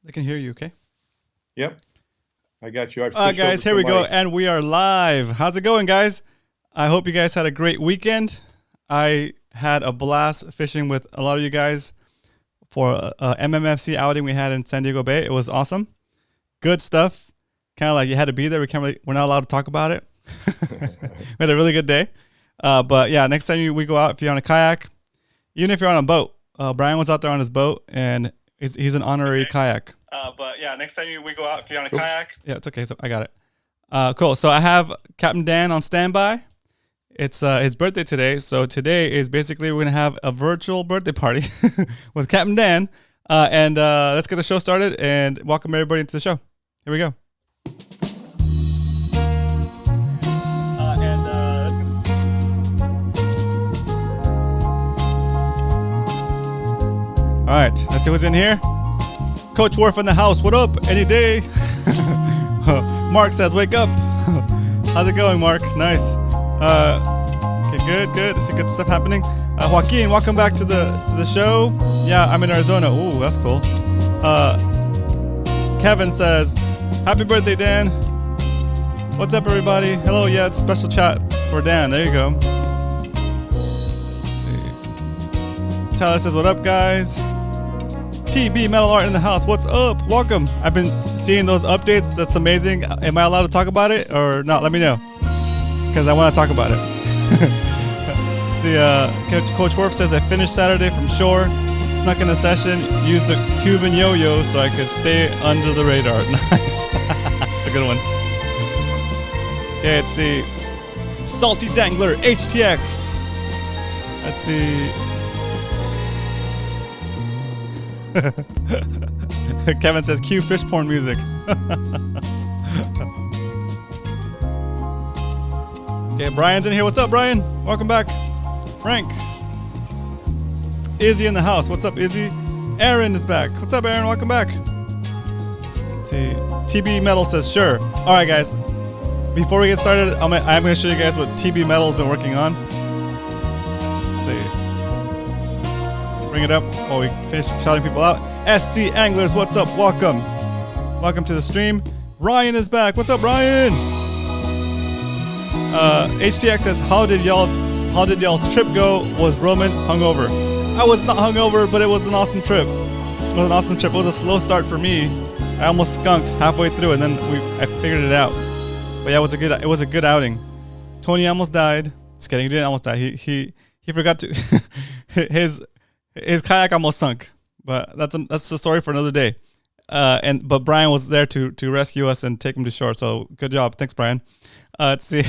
They can hear you, okay? Yep, I got you. I've All right, switched over guys, here to we go, my. and we are live. How's it going, guys? I hope you guys had a great weekend. I had a blast fishing with a lot of you guys for a MMFC outing we had in San Diego Bay. It was awesome. Good stuff. Kind of like you had to be there. We're not allowed to talk about it. We had a really good day. But yeah, next time we go out, if you're on a kayak, even if you're on a boat, Brian was out there on his boat, and he's an honorary kayak. But yeah, next time we go out, if you're on a kayak. Yeah, it's okay. So I got it. Cool. So I have Captain Dan on standby. It's his birthday today. So today is basically we're going to have a virtual birthday party with Captain Dan. And let's get the show started and welcome everybody into the show. Here we go. All right, let's see who's in here. Coach Worf in the house. What up? Any day. Mark says, wake up. How's it going, Mark? Nice. Okay, good. I see good stuff happening. Joaquin, welcome back to the show. Yeah, I'm in Arizona. Ooh, that's cool. Kevin says, happy birthday, Dan. What's up, everybody? Hello, yeah, it's a special chat for Dan. There you go. Tyler says, what up, guys? TB Metal Art in the house. What's up? Welcome. I've been seeing those updates. That's amazing. Am I allowed to talk about it or not? Let me know, because I want to talk about it. Coach Worf says, I finished Saturday from shore, snuck in a session, used a Cuban yo-yo so I could stay under the radar. Nice. That's a good one. Okay, let's see. Salty Dangler, HTX. Let's see. Kevin says, cue fish porn music. Okay, Brian's in here. What's up, Brian? Welcome back. Frank. Izzy in the house. What's up, Izzy? Aaron is back. What's up, Aaron? Welcome back. Let's see. TB Metal says, sure. All right, guys. Before we get started, I'm going to show you guys what TB Metal has been working on. Let's see. Bring it up while we finish shouting people out. SD Anglers, what's up? Welcome. Welcome to the stream. Ryan is back. What's up, Ryan? HTX says, how did y'all's trip go? Was Roman hungover? I was not hungover, but it was an awesome trip. It was an awesome trip. It was a slow start for me. I almost skunked halfway through, and then I figured it out. But yeah, it was a good outing. Tony almost died. Just kidding, he didn't almost die. He forgot to his kayak almost sunk. But that's the story for another day. But Brian was there to rescue us and take him to shore. So good job. Thanks, Brian. Let's see.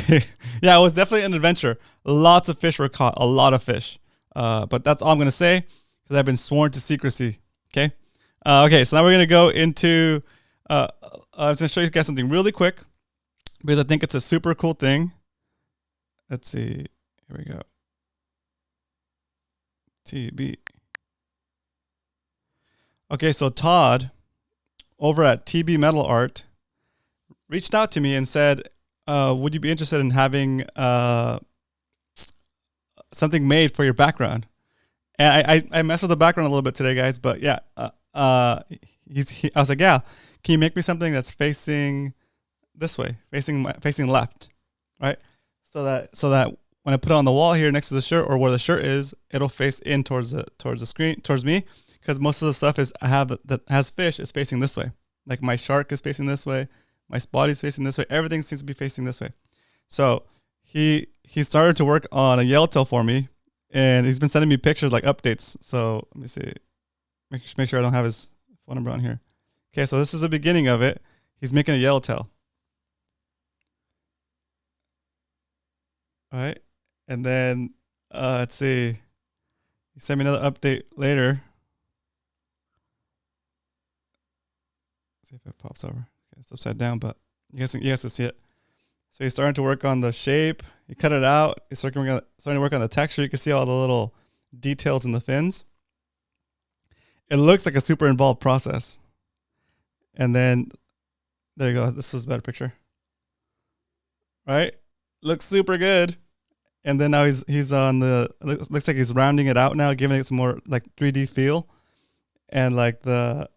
Yeah, it was definitely an adventure. Lots of fish were caught. A lot of fish. But that's all I'm going to say because I've been sworn to secrecy. Okay? Okay, so now we're going to go into... I was going to show you guys something really quick because I think it's a super cool thing. Let's see. Here we go. TB. Okay, so Todd over at TB Metal Art reached out to me and said, would you be interested in having something made for your background? And I messed with the background a little bit today, guys, but yeah, I was like, yeah, can you make me something that's facing this way, facing left, right? So that when I put it on the wall here next to the shirt or where the shirt is, it'll face in towards the screen, towards me. Because most of the stuff that has fish is facing this way. Like my shark is facing this way, my body's facing this way. Everything seems to be facing this way. So he started to work on a yellowtail for me, and he's been sending me pictures like updates. So let me see, make sure I don't have his phone number on here. Okay, so this is the beginning of it. He's making a yellowtail. All right, and then let's see. He sent me another update later. See if it pops over. Okay, it's upside down, but you guys can see it. So he's starting to work on the shape. He cut it out. He's starting to work on the texture. You can see all the little details in the fins. It looks like a super involved process. And then there you go. This is a better picture. Right? Looks super good. And then now he's on the, looks like he's rounding it out now, giving it some more like 3D feel. And like the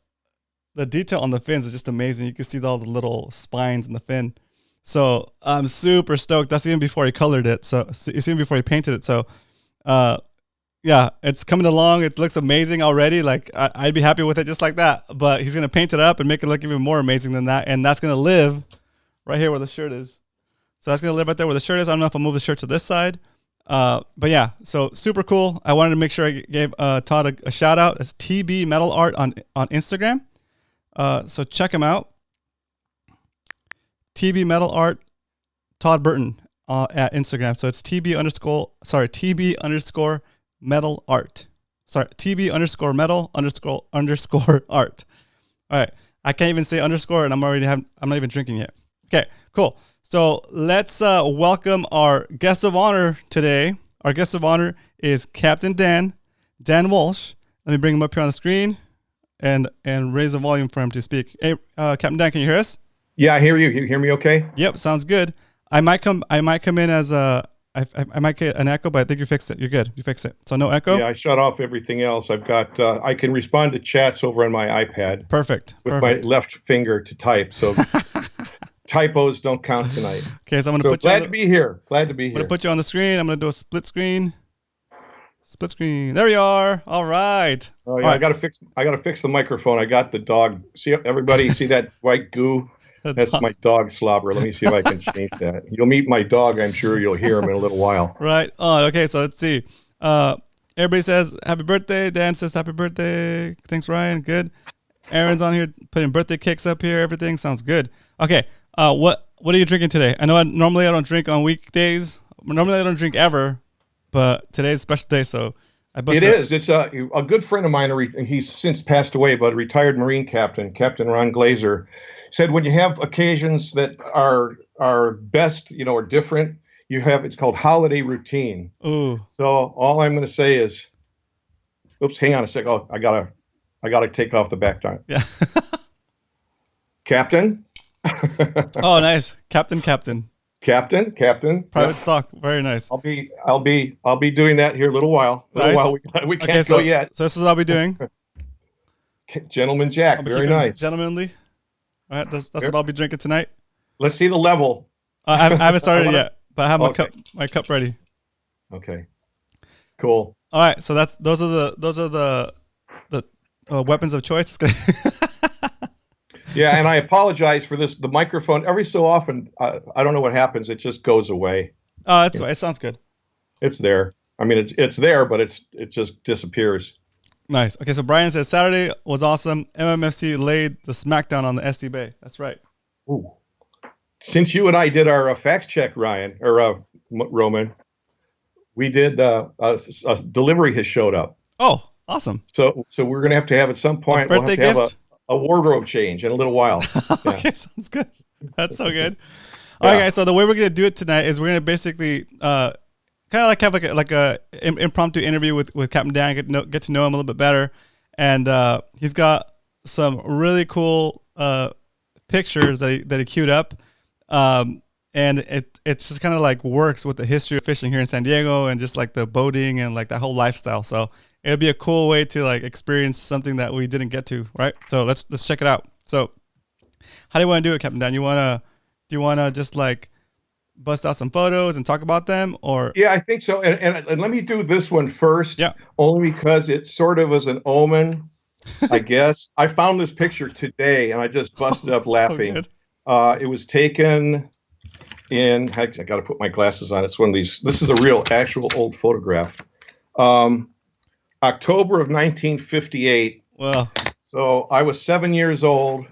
the detail on the fins is just amazing. You can see all the little spines in the fin. So I'm super stoked. That's even before he colored it. So it's even before he painted it. So, yeah, it's coming along. It looks amazing already. Like I'd be happy with it just like that. But he's gonna paint it up and make it look even more amazing than that. And that's gonna live right here where the shirt is. So that's gonna live right there where the shirt is. I don't know if I'll move the shirt to this side. But yeah, so super cool. I wanted to make sure I gave Todd a shout out. It's TB Metal Art on Instagram. So check him out. TB Metal Art, Todd Burton at Instagram. So it's TB underscore metal art. Sorry, TB underscore metal underscore art. All right. I can't even say underscore and I'm not even drinking yet. Okay, cool. So let's welcome our guest of honor today. Our guest of honor is Captain Dan Walsh. Let me bring him up here on the screen and raise the volume for him to speak. Hey, Captain Dan, can you hear us? Yeah, I hear you. You hear me okay? Yep, sounds good. I might come in as I might get an echo, but I think you fixed it. You're good. You fixed it. So no echo? Yeah, I shut off everything else. I've got, I can respond to chats over on my iPad. Perfect. With my left finger to type. So typos don't count tonight. Okay, so I'm going to put you glad to be here. Glad to be here. I'm going to put you on the screen. I'm going to do a split screen. Split screen. There you are. All right. Oh yeah, All right. I gotta fix the microphone. I got the dog. See, everybody see that white goo? That's my dog slobber. Let me see if I can change that. You'll meet my dog. I'm sure you'll hear him in a little while. Right. Oh, okay. So let's see. Everybody says happy birthday. Dan says happy birthday. Thanks, Ryan. Good. Aaron's on here putting birthday cakes up here. Everything sounds good. Okay. What are you drinking today? I know normally I don't drink on weekdays. Normally I don't drink ever, but today's a special day, so I busted. It is. It's a good friend of mine. He's since passed away, but a retired Marine captain, Captain Ron Glazer, said when you have occasions that are best, or different, it's called holiday routine. Ooh. So all I'm going to say is, oops, hang on a sec. Oh, I gotta take off the back time. Yeah. Captain. Oh, nice. Captain. Private stock. Very nice. I'll be doing that here a little while. Nice. We can't go yet. So this is what I'll be doing. Gentleman Jack. Very nice. Gentlemanly. All right. That's what I'll be drinking tonight. Let's see the level. I haven't started yet, but I have my cup ready. Okay. Cool. All right. So those are the weapons of choice. Yeah, and I apologize for this. The microphone, every so often, I don't know what happens. It just goes away. Oh, it sounds good. It's there. I mean, it's there, but it just disappears. Nice. Okay, so Brian says Saturday was awesome. MMFC laid the smackdown on the SD Bay. That's right. Ooh. Since you and I did our fact check, Ryan, or Roman, we did a delivery has showed up. Oh, awesome. So we're going to have at some point, we'll have to have a wardrobe change in a like a while. Yeah. Okay, sounds good. That's so good. All right, guys. So the way we're gonna do it tonight is we're gonna basically kind of have like a impromptu interview with Captain Dan, get to know him a little bit better, and he's got some really cool pictures that he queued up, and it just kind of like works with the history of fishing here in San Diego and just like the boating and like that whole lifestyle. So it'll be a cool way to like experience something that we didn't get to, right? So let's check it out. So how do you want to do it, Captain Dan? Do you wanna just like bust out some photos and talk about them, or? Yeah, I think so. And let me do this one first. Yeah. Only because it sort of was an omen, I guess. I found this picture today and I just busted up laughing. It was taken in, I got to put my glasses on. It's one of these. This is a real, actual old photograph. October of 1958. Wow. So I was 7 years old,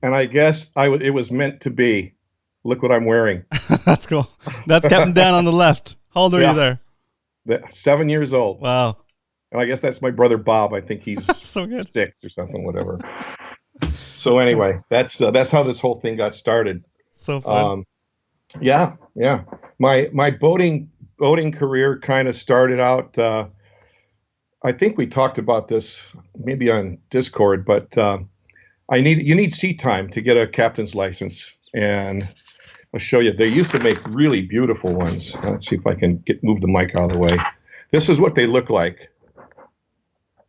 and I guess it was meant to be. Look what I'm wearing. That's cool. That's Captain Dan on the left. How old are you there? 7 years old. Wow. And I guess that's my brother Bob. I think he's so good. 6 or something, whatever. So anyway, that's how this whole thing got started. So fun. Yeah. My boating career kind of started out. I think we talked about this maybe on Discord, but you need sea time to get a captain's license, and I'll show you. They used to make really beautiful ones. Let's see if I can move the mic out of the way. This is what they look like.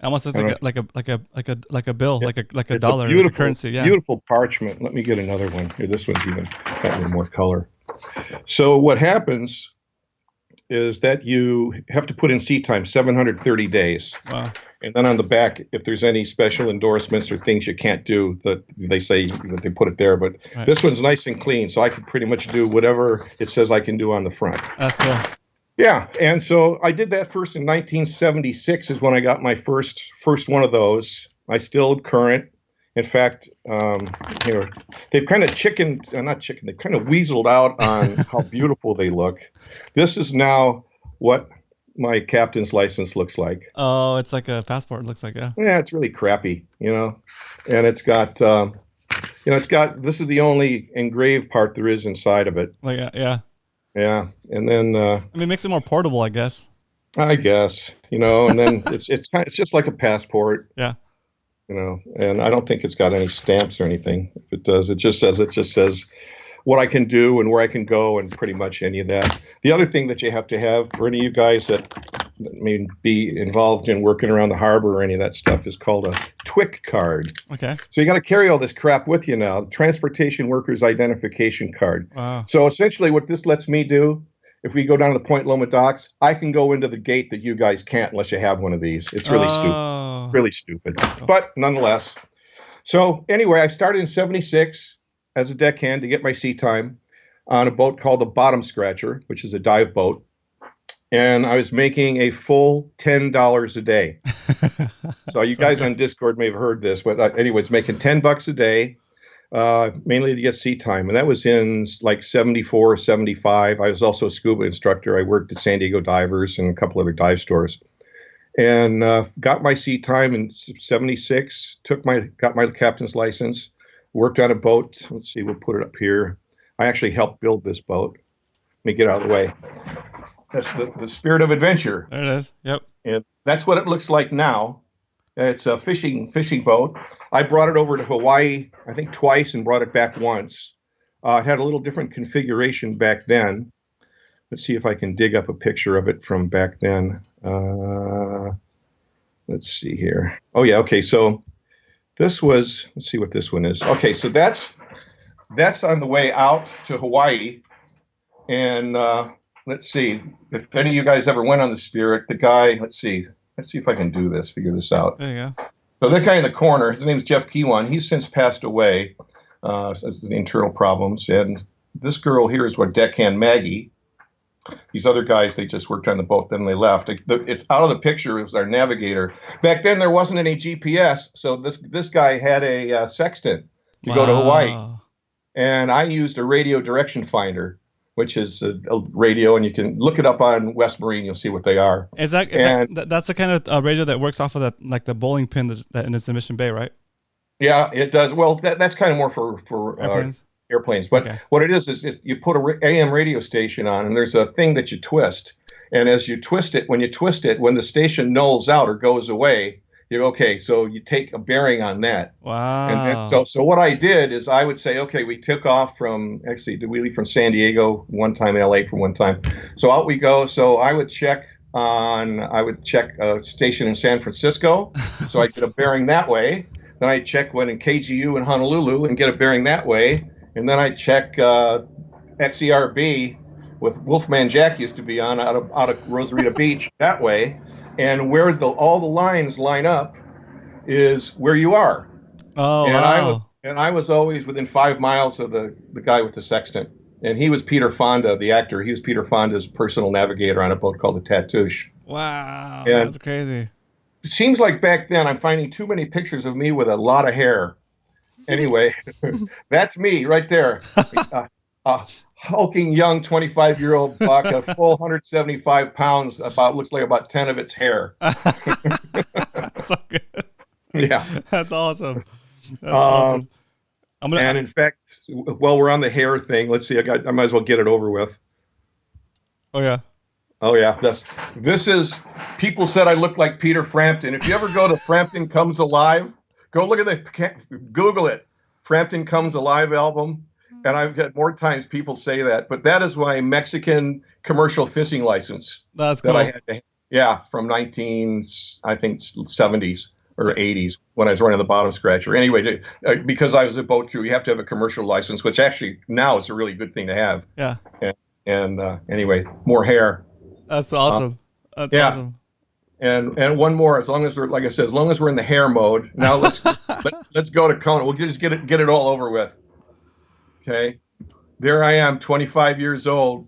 Almost as I don't know. like a bill, It, like a it's a dollar, like a beautiful, currency. Yeah. beautiful parchment. Let me get another one. Here, this one's even got a little more color. So what happens is that you have to put in seat time 730 days. Wow. And then on the back, if there's any special endorsements or things you can't do, that they say that they put it there. But Right. this one's nice and clean, so I can pretty much do whatever it says I can do on the front. That's cool. Yeah, and so I did that first in 1976 is when I got my first one of those. I still current. In fact, here they've kind of they've kind of weaseled out on how beautiful they look. This is now what my captain's license looks like. Oh, it's like a passport. It looks like, yeah. Yeah, it's really crappy, and it's got, this is the only engraved part there is inside of it. Like, yeah. Yeah, and then I mean, it makes it more portable, I guess. I guess, and then it's just like a passport. Yeah. And I don't think it's got any stamps or anything. If it does, it just says what I can do and where I can go and pretty much any of that. The other thing that you have to have for any of you guys that may be involved in working around the harbor or any of that stuff is called a TWIC card. Okay. So you got to carry all this crap with you now, the Transportation Workers Identification Card. Wow. So essentially what this lets me do, if we go down to the Point Loma docks, I can go into the gate that you guys can't unless you have one of these. It's really stupid. Really stupid. But nonetheless. So anyway, I started in 76 as a deckhand to get my sea time on a boat called the Bottom Scratcher, which is a dive boat. And I was making a full $10 a day. So you guys on Discord may have heard this, but anyways, making $10 a day. Mainly to get sea time. And that was in like 74, 75. I was also a scuba instructor. I worked at San Diego Divers and a couple other dive stores. And got my sea time in 76, got my captain's license, worked on a boat. Let's see, we'll put it up here. I actually helped build this boat. Let me get out of the way. That's the Spirit of Adventure. There it is. Yep. And that's what it looks like now. It's a fishing boat. I brought it over to Hawaii, I think twice, and brought it back once. It had a little different configuration back then. Let's see if I can dig up a picture of it from back then. Let's see here. Oh yeah, okay. So this was. Let's see what this one is. Okay, so that's on the way out to Hawaii, and let's see if any of you guys ever went on the Spirit. The guy. Let's see if I can do this, figure this out. There you go. So that guy in the corner, his name's Jeff Kiwan. He's since passed away, internal problems. And this girl here is what deckhand Maggie. These other guys, they just worked on the boat, then they left. It's out of the picture. It was our navigator. Back then, there wasn't any GPS, so this guy had a sextant to go to Hawaii. And I used a radio direction finder, which is a radio, and you can look it up on West Marine. You'll see what they are. That's the kind of radio that works off of that, like the bowling pin that in its Mission Bay, right? Yeah, it does. Well, that's kind of more for airplanes. But what it is you put a AM radio station on, and there's a thing that you twist. And as you twist it, when the station nulls out or goes away, you go, okay, so you take a bearing on that. Wow. And then, so what I did is I would say, okay, we took off did we leave from San Diego one time, LA for one time. So out we go. So I would check a station in San Francisco. So I get a bearing that way. Then I check one in KGU in Honolulu and get a bearing that way. And then I check XERB with Wolfman Jack used to be on out of Rosarita Beach that way. And where all the lines line up is where you are. Oh, and I was always within 5 miles of the guy with the sextant. And he was Peter Fonda, the actor. He was Peter Fonda's personal navigator on a boat called the Tatoosh. Wow, and that's crazy. It seems like back then I'm finding too many pictures of me with a lot of hair. Anyway, that's me right there. Hulking young 25-year-old buck, a full 175 pounds, looks like about 10 of its hair. So good. Yeah. That's awesome. That's awesome. And in fact, while we're on the hair thing, let's see, I might as well get it over with. Oh yeah. Oh yeah. This is, people said I look like Peter Frampton. If you ever go to Frampton Comes Alive, go look at Google it. Frampton Comes Alive album. And I've got more times people say that, but that is my Mexican commercial fishing license. That's cool. That I had to have. Yeah, from 1970s or 80s when I was running the bottom scratcher. Anyway, because I was a boat crew, you have to have a commercial license, which actually now is a really good thing to have. Yeah. And anyway, more hair. That's Uh, awesome. That's yeah, awesome. and one more. As long as we're, like I said, as long as we're in the hair mode. Now let's go to Kona. We'll just get it all over with. Okay, there I am, 25 years old,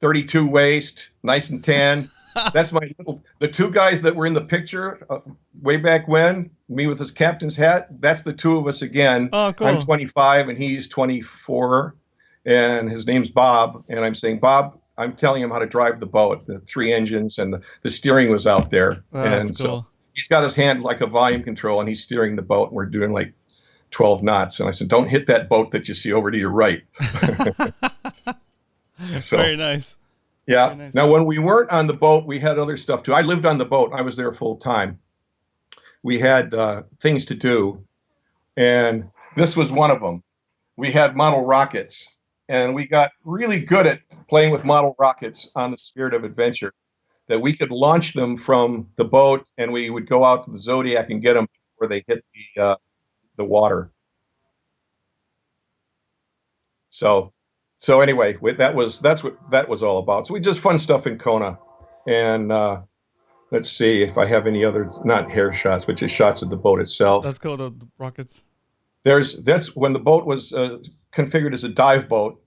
32 waist, nice and tan. That's the two guys that were in the picture way back when, me with his captain's hat. That's the two of us again. Oh, I'm cool. 25 and he's 24, and his name's Bob. And I'm saying, Bob, I'm telling him how to drive the boat, the three engines, and the steering was out there. That's And so cool. he's got his hand like a volume control, and he's steering the boat. And we're doing like 12 knots. And I said, don't hit that boat that you see over to your right. So, Very nice. yeah. Very nice. Now, when we weren't on the boat, we had other stuff too. I lived on the boat. I was there full time. We had things to do. And this was one of them. We had model rockets. And we got really good at playing with model rockets on the Spirit of Adventure, that we could launch them from the boat and we would go out to the Zodiac and get them before they hit the water. So anyway, that's what that was all about. So we just fun stuff in Kona, and let's see if I have any other, not hair shots, but just shots of the boat itself. That's cool. The rockets. That's when the boat was configured as a dive boat.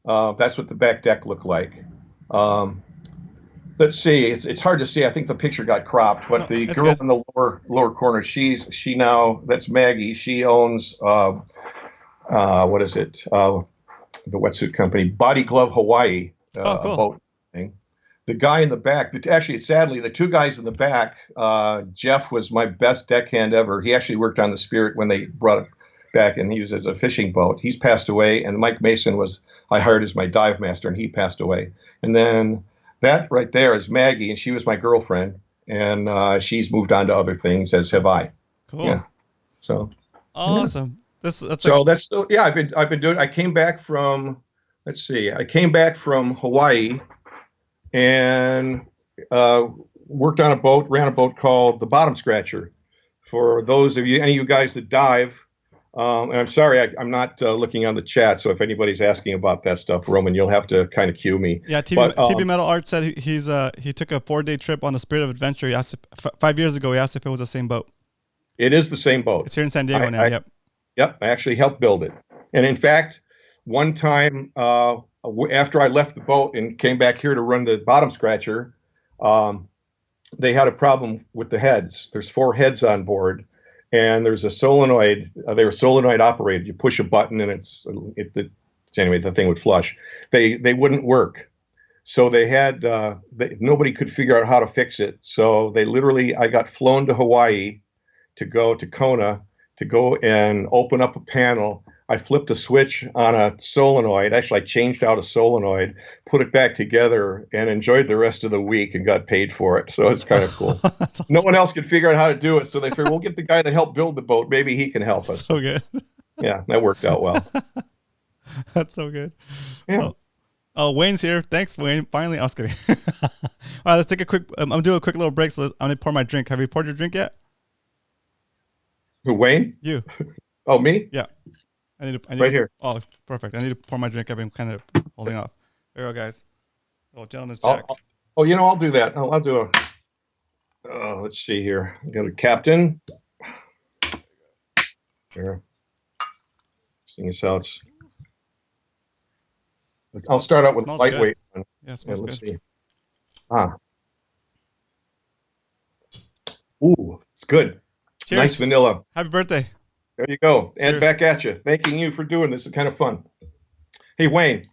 That's what the back deck looked like. Let's see. It's hard to see. I think the picture got cropped, but the girl good. in the lower corner, she now, that's Maggie. She owns what is it? The wetsuit company, Body Glove Hawaii, Cool. a boat thing. The guy in the back, actually, sadly, the two guys in the back, Jeff was my best deckhand ever. He actually worked on the Spirit when they brought it back and he used it as a fishing boat. He's passed away. And Mike Mason I hired as my dive master, and he passed away. And then that right there is Maggie, and she was my girlfriend. And she's moved on to other things, as have I. Cool. Yeah. So. Awesome. Yeah. I've been doing. I came back from. Let's see. I came back from Hawaii, and worked on a boat. Ran a boat called the Bottom Scratcher. For those of you, any of you guys that dive, and I'm sorry, I'm not looking on the chat. So if anybody's asking about that stuff, Roman, you'll have to kind of cue me. Yeah. TB Metal Art said he took a 4-day trip on the Spirit of Adventure. He asked 5 years ago. He asked if it was the same boat. It is the same boat. It's here in San Diego now. Yep. Yep, I actually helped build it. And in fact, one time after I left the boat and came back here to run the Bottom Scratcher, they had a problem with the heads. There's 4 heads on board, and there's a solenoid. They were solenoid operated. You push a button, and anyway, the thing would flush. They wouldn't work. So they had nobody could figure out how to fix it. So I got flown to Hawaii to go to Kona to go and open up a panel. I flipped a switch on a solenoid. Actually, I changed out a solenoid, put it back together, and enjoyed the rest of the week and got paid for it. So it's kind of cool. Awesome. No one else could figure out how to do it. So they figured, we'll get the guy that helped build the boat. Maybe he can help us. So good. Yeah, that worked out well. That's so good. Yeah. Oh, Wayne's here. Thanks, Wayne. Finally, I was kidding. All right, let's take a quick, I'm doing a quick little break. So I'm going to pour my drink. Have you poured your drink yet? Who, Wayne? You. Oh, me? Yeah. I need right here. Oh, perfect. I need to pour my drink. I've been kind of holding off. There we go, guys. Oh, gentleman's jack. I'll do that. I'll do let's see here. I got a captain. There. Seeing as how I'll start out with lightweight. Good. Yeah, smells let's good. See. Ooh, it's good. Cheers. Nice vanilla. Happy birthday. There you go. Cheers. And back at you. Thanking you for doing this. It's kind of fun. Hey, Wayne.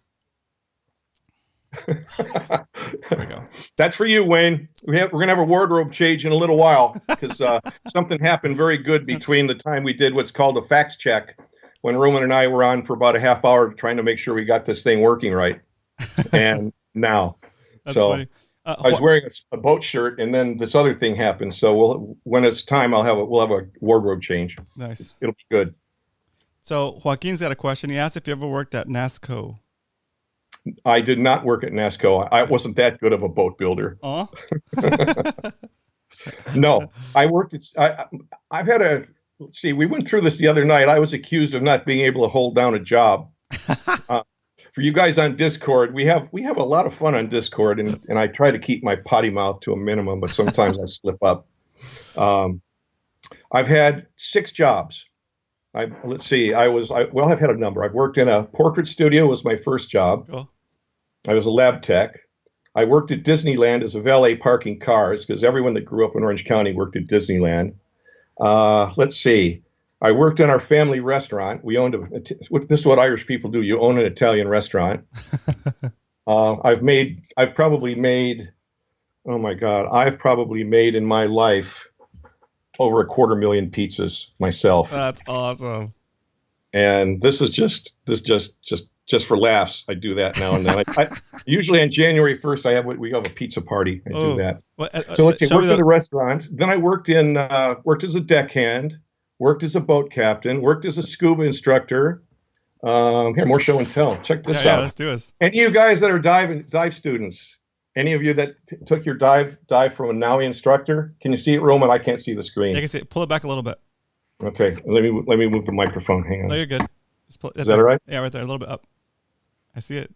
There we go. That's for you, Wayne. We're going to have a wardrobe change in a little while because something happened very good between the time we did what's called a fax check when Roman and I were on for about a half hour trying to make sure we got this thing working right. And now. That's funny. I was wearing a boat shirt, and then this other thing happened. So when it's time, we'll have a wardrobe change. Nice. It'll be good. So Joaquin's got a question. He asked if you ever worked at NASCO. I did not work at Nasco. I wasn't that good of a boat builder. Oh. No, I worked at. I've had a. Let's see. We went through this the other night. I was accused of not being able to hold down a job. For you guys on Discord, we have a lot of fun on Discord, and I try to keep my potty mouth to a minimum, but sometimes I slip up. I've had 6 jobs. Let's see. I've had a number. I've worked in a portrait studio. Was my first job. Cool. I was a lab tech. I worked at Disneyland as a valet parking cars because everyone that grew up in Orange County worked at Disneyland. Let's see. I worked in our family restaurant. We owned this is what Irish people do. You own an Italian restaurant. I've probably made, oh my God, I've probably made in my life over 250,000 pizzas myself. That's awesome. And this is just for laughs. I do that now and then. I usually on January 1st, we have a pizza party. I do that. Well, so let's see. Worked in a restaurant. Then I worked as a deckhand. Worked as a boat captain. Worked as a scuba instructor. Here, more show and tell. Check this out. Yeah, let's do this. Any of you guys that are dive students, any of you that took your dive from a NAUI instructor, can you see it, Roman? I can't see the screen. Yeah, I can see it. Pull it back a little bit. Okay, let me move the microphone. Hang on. No, you're good. Is that all right? Yeah, right there, a little bit up. I see it.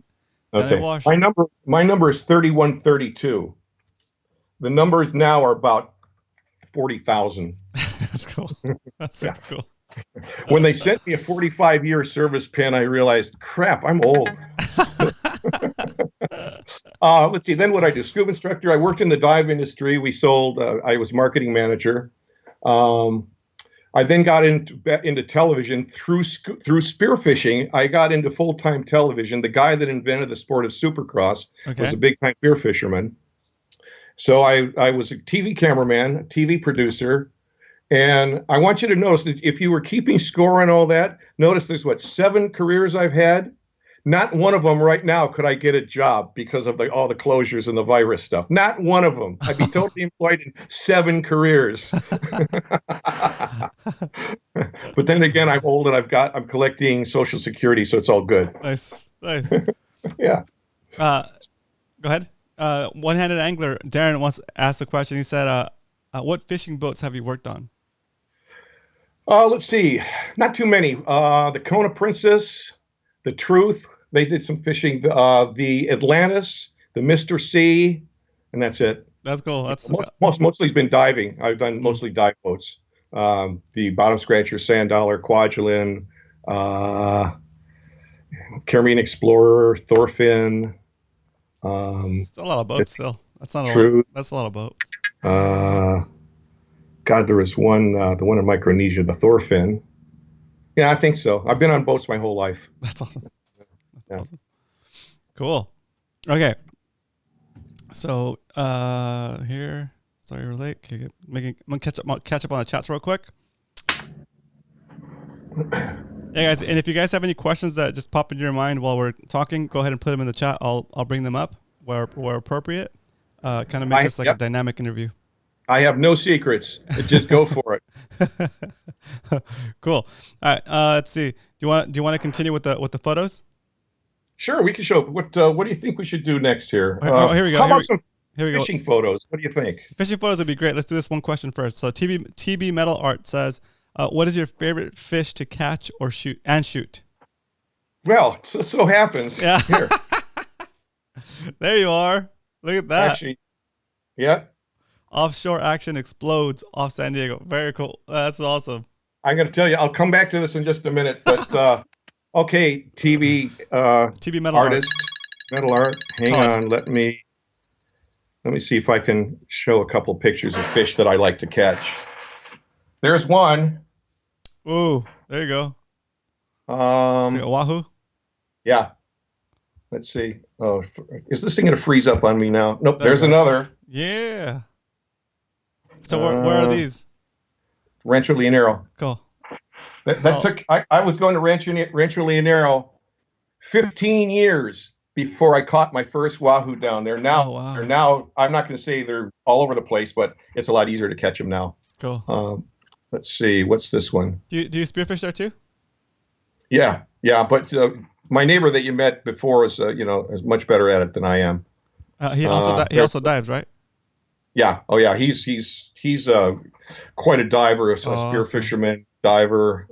Okay. My number is 3132. The numbers now are about 40,000. That's cool. That's super cool. When they sent me a 45-year service pin, I realized, crap, I'm old. Let's see. Then what I do? Scuba instructor. I worked in the dive industry. We sold. I was marketing manager. I then got into television through spearfishing. I got into full-time television. The guy that invented the sport of Supercross was a big-time spear fisherman. So I was a TV cameraman, a TV producer. And I want you to notice that if you were keeping score and all that, notice there's 7 careers I've had. Not one of them right now could I get a job because of all the closures and the virus stuff. Not one of them. I'd be totally employed in 7 careers. But then again, I'm old and I'm collecting Social Security, so it's all good. Nice. Yeah. Go ahead. One-handed angler Darren wants to ask a question. He said, "What fishing boats have you worked on?" Let's see. Not too many. The Kona Princess, the Truth. They did some fishing. The Atlantis, the Mr. C, and that's it. That's cool. That's mostly been diving. I've done mostly dive boats. The Bottom Scratcher, Sand Dollar, Kwajalein, Caribbean Explorer, Thorfinn. It's a lot of boats still. That's not Truth. That's a lot of boats. God, there was one, the one in Micronesia, the Thorfinn. Yeah, I think so. I've been on boats my whole life. That's awesome. That's awesome. Cool. Okay. So here, sorry we're late. I'm gonna catch up on the chats real quick. Hey guys, and if you guys have any questions that just pop into your mind while we're talking, go ahead and put them in the chat. I'll bring them up where appropriate. Kind of make this like a dynamic interview. I have no secrets. Just go for it. Cool. All right. Let's see. Do you want to continue with the photos? Sure, we can show. What do you think we should do next here? Here we go. How about some fishing photos? What do you think? Fishing photos would be great. Let's do this one question first. So TB Metal Art says, "What is your favorite fish to catch or shoot?" Well, so happens. Yeah. Here. There you are. Look at that. Actually, yeah. Offshore action explodes off San Diego. Very cool. That's awesome. I'm going to tell you, I'll come back to this in just a minute, but okay, TB Metal artist, metal art. Hang on, let me see if I can show a couple pictures of fish that I like to catch. There's one. Ooh, there you go. Is it Oahu? Yeah. Let's see. Oh, is this thing going to freeze up on me now? Nope. There's another. Yeah. So where are these? Rancho Leonero. Cool. That took. I was going to Rancho Leonero 15 years before I caught my first wahoo down there. Now, now I'm not going to say they're all over the place, but it's a lot easier to catch them now. Cool. Let's see. What's this one? Do you spearfish there too? Yeah, but my neighbor that you met before is is much better at it than I am. He also dives, right? Yeah. Oh yeah. He's quite a diver, a spear Awesome. fisherman, diver.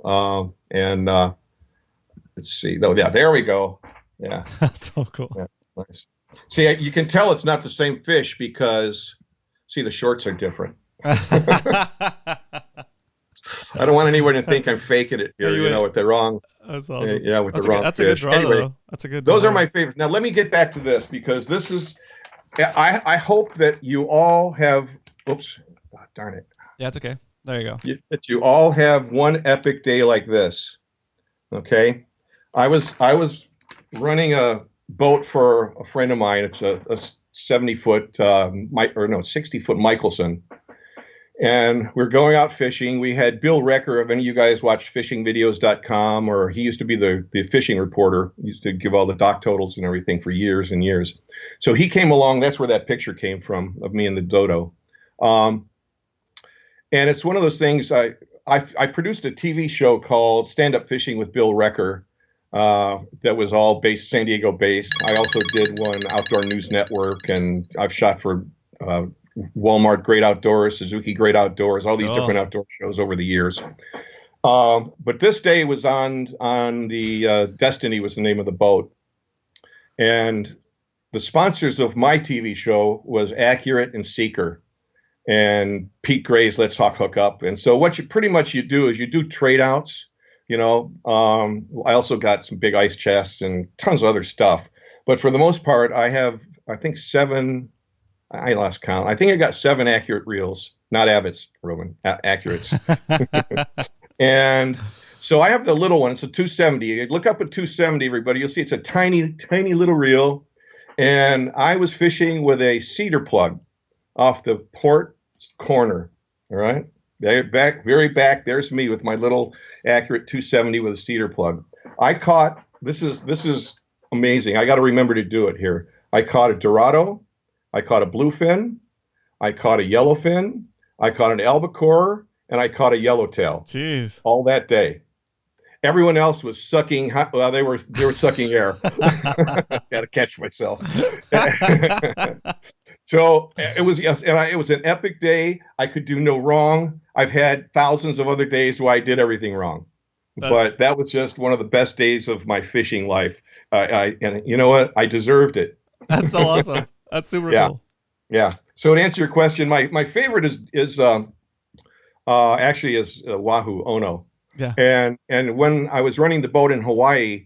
And let's see. Oh yeah, there we go. Yeah. That's so cool. Yeah. Nice. See, you can tell it's not the same fish because see the shorts are different. I don't want anyone to think I'm faking it here. With the wrong. That's awesome. Yeah, with the wrong that's fish. a good Dorado, Anyway, though. That's a good those are Dorado. my favorites. Now let me get back to this because this is. I hope that you all have. Oops, darn it. Yeah, it's okay. There you go. That you all have one epic day like this. Okay, I was running a boat for a friend of mine. It's a 70-foot, 60-foot Michelson. And we're going out fishing. We had Bill Recker, if any of you guys watched fishingvideos.com, or he used to be the fishing reporter. He used to give all the dock totals and everything for years and years. So he came along. That's where that picture came from of me and the dodo. And it's one of those things. I produced a TV show called Stand Up Fishing with Bill Recker that was all San Diego based. I also did one Outdoor News Network, and I've shot for Walmart Great Outdoors, Suzuki Great Outdoors, all these different outdoor shows over the years. But this day was on the Destiny was the name of the boat. And the sponsors of my TV show was Accurate and Seeker and Pete Gray's Let's Talk Hookup. And so what you do is you do trade outs. I also got some big ice chests and tons of other stuff. But for the most part, I have, I think, 7. I lost count. I think I got 7 Accurate reels, not Avets, Roman, Accurates. And so I have the little one. It's a 270. You look up at 270, everybody. You'll see it's a tiny, tiny little reel. And I was fishing with a cedar plug off the port corner. All right. Very back. There's me with my little Accurate 270 with a cedar plug. I caught, this is amazing. I got to remember to do it here. I caught a Dorado. I caught a bluefin, I caught a yellowfin, I caught an albacore, and I caught a yellowtail. Jeez. All that day. Everyone else was sucking. Well, they were sucking air. Got to catch myself. So it was an epic day. I could do no wrong. I've had thousands of other days where I did everything wrong, but that was just one of the best days of my fishing life. And you know what? I deserved it. That's so awesome. That's super cool. Yeah. So to answer your question, my favorite is actually Wahoo Ono. Yeah. And when I was running the boat in Hawaii,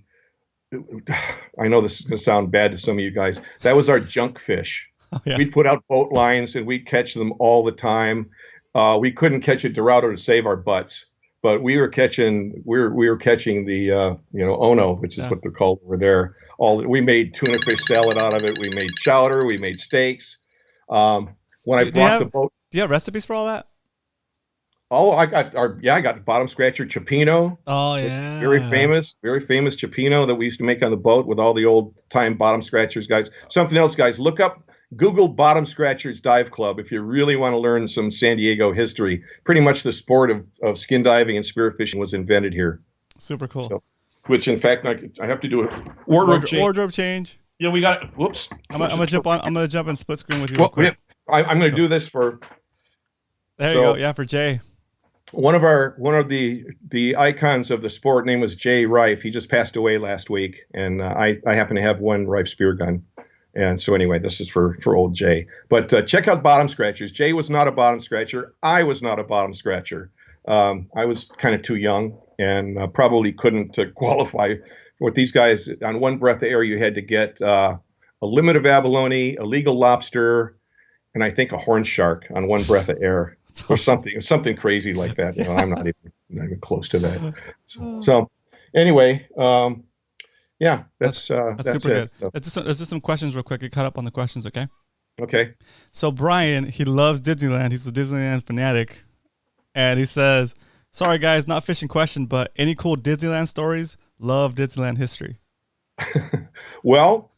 I know this is going to sound bad to some of you guys. That was our junk fish. Oh, yeah. We'd put out boat lines and we'd catch them all the time. We couldn't catch a Dorado to save our butts, but we were catching the Ono, which is what they're called over there. We made tuna fish salad out of it. We made chowder. We made steaks. When I bought the boat, do you have recipes for all that? Oh, I got the bottom scratcher Cioppino. Oh yeah, very famous Cioppino that we used to make on the boat with all the old time bottom scratchers, guys. Something else, guys. Google Bottom Scratchers Dive Club if you really want to learn some San Diego history. Pretty much the sport of skin diving and spear fishing was invented here. Super cool. So, which in fact I have to do a wardrobe change. Yeah, we got it. Whoops. I'm gonna jump in split screen with you real quick. I'm gonna do this for. There you go. Yeah, for Jay. One of the icons of the sport name was Jay Rife. He just passed away last week, and I happen to have one Rife spear gun. And so anyway, this is for old Jay. But check out bottom scratchers. Jay was not a bottom scratcher. I was not a bottom scratcher. I was kind of too young and probably couldn't qualify. With these guys, on one breath of air, you had to get a limit of abalone, a legal lobster, and I think a horn shark on one breath of air. Or something crazy like that. I'm not even close to that. So anyway, that's super good. So. Let's just some questions real quick. Get caught up on the questions, okay? Okay. So Brian, he loves Disneyland. He's a Disneyland fanatic, and he says, "Sorry guys, not fishing question, but any cool Disneyland stories? Love Disneyland history." Well.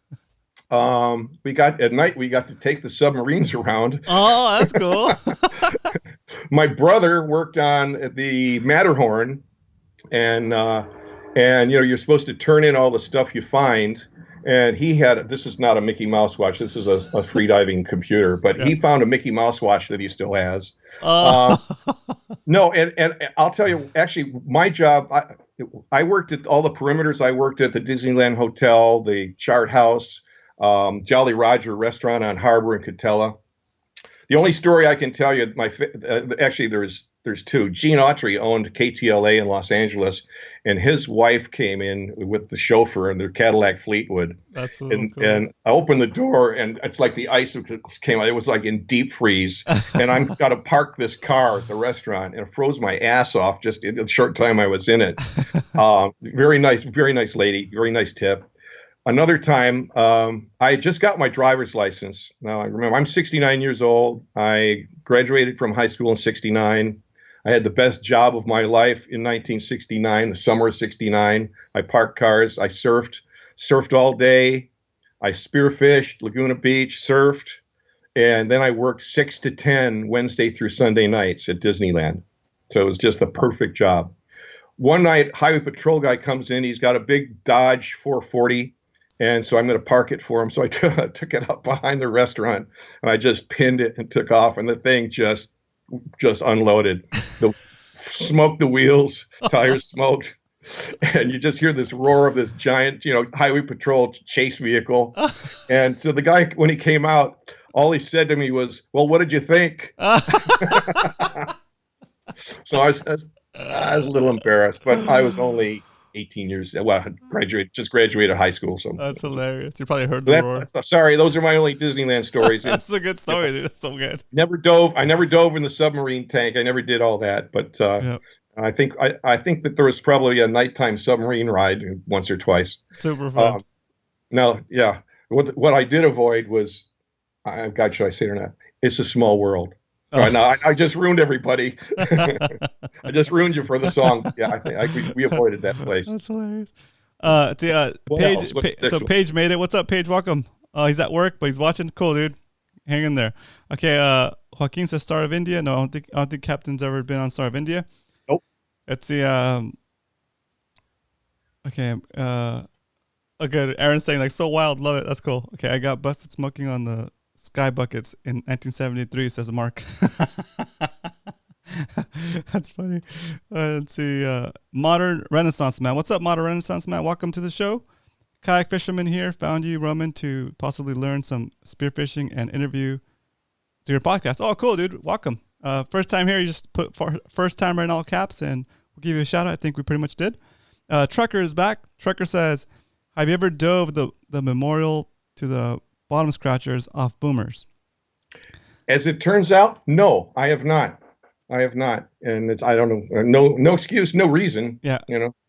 At night we got to take the submarines around. Oh, that's cool. My brother worked on the Matterhorn, and and you're supposed to turn in all the stuff you find. And he had, this is not a Mickey Mouse watch. This is a free diving computer, but Yeah. he found a Mickey Mouse watch that he still has. Oh. No, and I'll tell you, actually, my job, I worked at all the perimeters. I worked at the Disneyland Hotel, the Chart House, Jolly Roger restaurant on Harbor in Catella. The only story I can tell you, actually, there's two. Gene Autry owned KTLA in Los Angeles, and his wife came in with the chauffeur in their Cadillac Fleetwood. That's so and, cool. And I opened the door, and it's like the ice came out. It was like in deep freeze. And I'm got to park this car at the restaurant, and it froze my ass off just in the short time I was in it. Very nice lady, very nice tip. Another time, I just got my driver's license. Now, I remember I'm 69 years old. I graduated from high school in 69. I had the best job of my life in 1969, the summer of 69. I parked cars. I surfed all day. I spearfished, Laguna Beach, surfed. And then I worked 6 to 10 Wednesday through Sunday nights at Disneyland. So it was just the perfect job. One night, highway patrol guy comes in. He's got a big Dodge 440. And so I'm going to park it for him. So I took it up behind the restaurant, and I just pinned it and took off. And the thing just unloaded. Smoked the wheels, tires smoked. And you just hear this roar of this giant, highway patrol chase vehicle. And so the guy, when he came out, all he said to me was, "Well, what did you think?" So I was a little embarrassed, but I was only 18 years. Well, just graduated high school. So that's hilarious. You probably heard the roar. Sorry, those are my only Disneyland stories. That's a good story, dude. That's so good. I never dove in the submarine tank. I never did all that, but yep. I think that there was probably a nighttime submarine ride once or twice. Super fun. Now, yeah, what I did avoid was, God, should I say it or not? It's a small world. Oh. No, I just ruined everybody. I just ruined you for the song. Yeah, I think we avoided that place. That's hilarious. Paige made it. What's up, Paige? Welcome. He's at work, but he's watching. Cool, dude. Hang in there. Okay. Joaquin says Star of India. No, I don't think Captain's ever been on Star of India. Nope. Let's see. Okay. Good. Aaron's saying like so wild. Love it. That's cool. Okay. I got busted smoking on the Sky Buckets in 1973, says Mark. That's funny. Let's see. Modern Renaissance Man. What's up, Modern Renaissance Man? Welcome to the show. Kayak Fisherman here. Found you, Roman, to possibly learn some spearfishing and interview through your podcast. Oh, cool, dude. Welcome. First time here. You just put first timer in all caps, and we'll give you a shout out. I think we pretty much did. Trucker is back. Trucker says, have you ever dove the memorial to the bottom scratchers off boomers? As it turns out, no, I have not. And I don't know. No excuse, no reason. Yeah.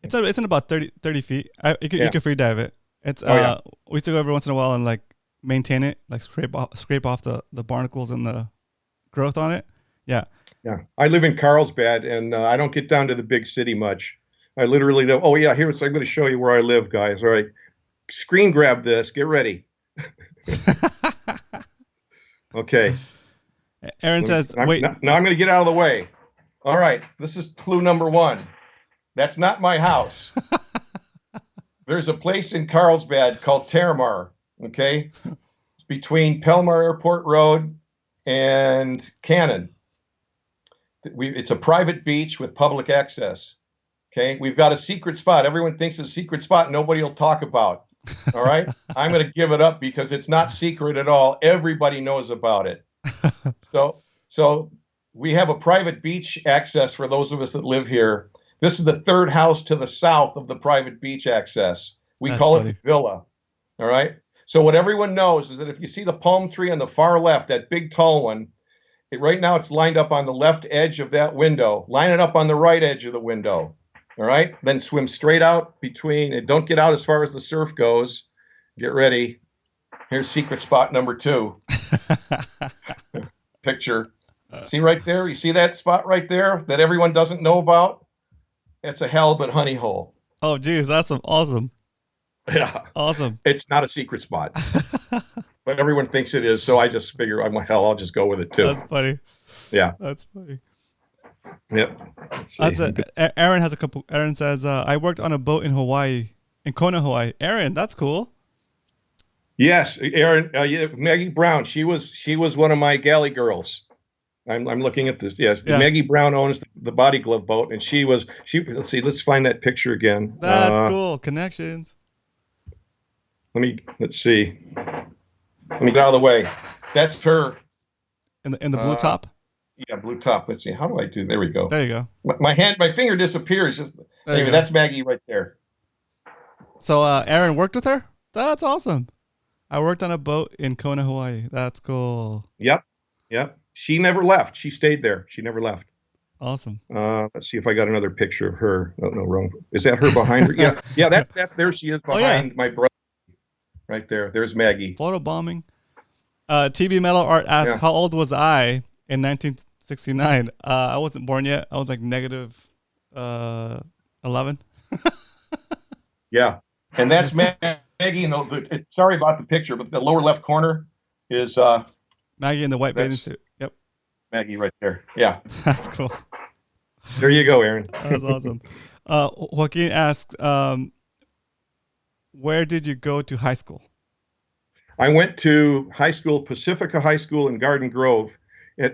It's in about 30 feet. You can free dive it. It's we used to go every once in a while and like maintain it, like scrape off the barnacles and the growth on it. Yeah. Yeah. I live in Carlsbad, and I don't get down to the big city much. I literally I'm going to show you where I live, guys. All right. Screen grab this. Get ready. Okay. Aaron says, wait. Now I'm going to get out of the way. All right. This is clue number 1. That's not my house. There's a place in Carlsbad called Terramar. Okay. It's between Pelmar Airport Road and Cannon. It's a private beach with public access. Okay. We've got a secret spot. Everyone thinks it's a secret spot nobody will talk about. All right. I'm going to give it up because it's not secret at all. Everybody knows about it. So we have a private beach access for those of us that live here. This is the third house to the south of the private beach access. We call it the villa. All right. So what everyone knows is that if you see the palm tree on the far left, that big tall one, right now it's lined up on the left edge of that window. Line it up on the right edge of the window. All right. Then swim straight out between, and don't get out as far as the surf goes. Get ready. Here's secret spot number 2. Picture. See right there? You see that spot right there that everyone doesn't know about? It's a halibut honey hole. Oh, geez. That's awesome. Yeah. Awesome. It's not a secret spot. But everyone thinks it is. So I just figure, I'll just go with it too. That's funny. Yeah. That's funny. Yep. Let's see. Aaron has a couple. Aaron says, "I worked on a boat in Hawaii, in Kona, Hawaii." Aaron, that's cool. Yes, Aaron. Yeah, Maggie Brown. She was one of my galley girls. I'm looking at this. Yes, Yeah. Maggie Brown owns the Body Glove boat, and she. Let's see. Let's find that picture again. That's cool. Connections. Let's see. Let me get out of the way. That's her. In the blue top. Yeah, blue top. Let's see. How do I do? There we go. There you go. My finger disappears. Anyway, that's Maggie right there. So Aaron worked with her? That's awesome. I worked on a boat in Kona, Hawaii. That's cool. Yep. She never left. She stayed there. She never left. Awesome. Let's see if I got another picture of her. Oh, no, wrong. Is that her behind her? Yeah. That's there. She is behind my brother. Right there. There's Maggie. Photobombing. TB Metal Art asks, how old was I in 1969? I wasn't born yet. I was like negative 11. Yeah. And that's Maggie. Sorry about the picture, but the lower left corner is Maggie in the white bathing suit. Yep. Maggie right there. Yeah. That's cool. There you go, Aaron. That's awesome. Joaquin asks, where did you go to high school? I went to high school, Pacifica High School in Garden Grove.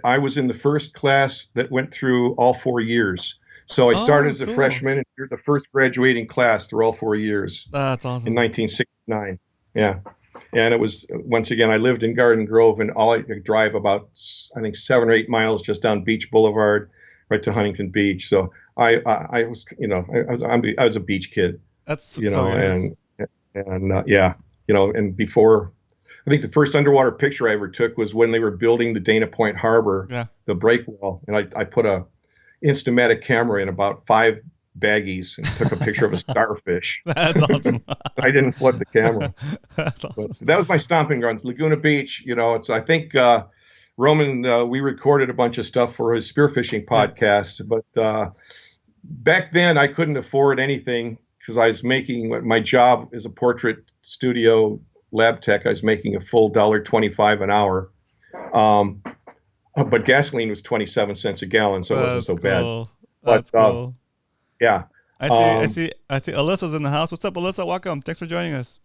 I was in the first class that went through all 4 years. So I started as a freshman, and you're the first graduating class through all 4 years. That's awesome. In 1969. Yeah. And it was, once again, I lived in Garden Grove, and all I could drive about, I think, 7 or 8 miles just down Beach Boulevard right to Huntington Beach. So I was, I was a beach kid. That's, and before, I think the first underwater picture I ever took was when they were building the Dana Point Harbor, the break wall. And I put a Instamatic camera in about 5 baggies and took a picture of a starfish. That's awesome. I didn't flood the camera. That's awesome. But that was my stomping grounds, Laguna Beach. I think Roman, we recorded a bunch of stuff for his spearfishing podcast. But back then I couldn't afford anything because I was making my job as a portrait studio lab tech. I was making a full $1.25 an hour. But gasoline was 27 cents a gallon, so it wasn't so bad. That's cool. Yeah. I see Alyssa's in the house. What's up, Alyssa? Welcome. Thanks for joining us.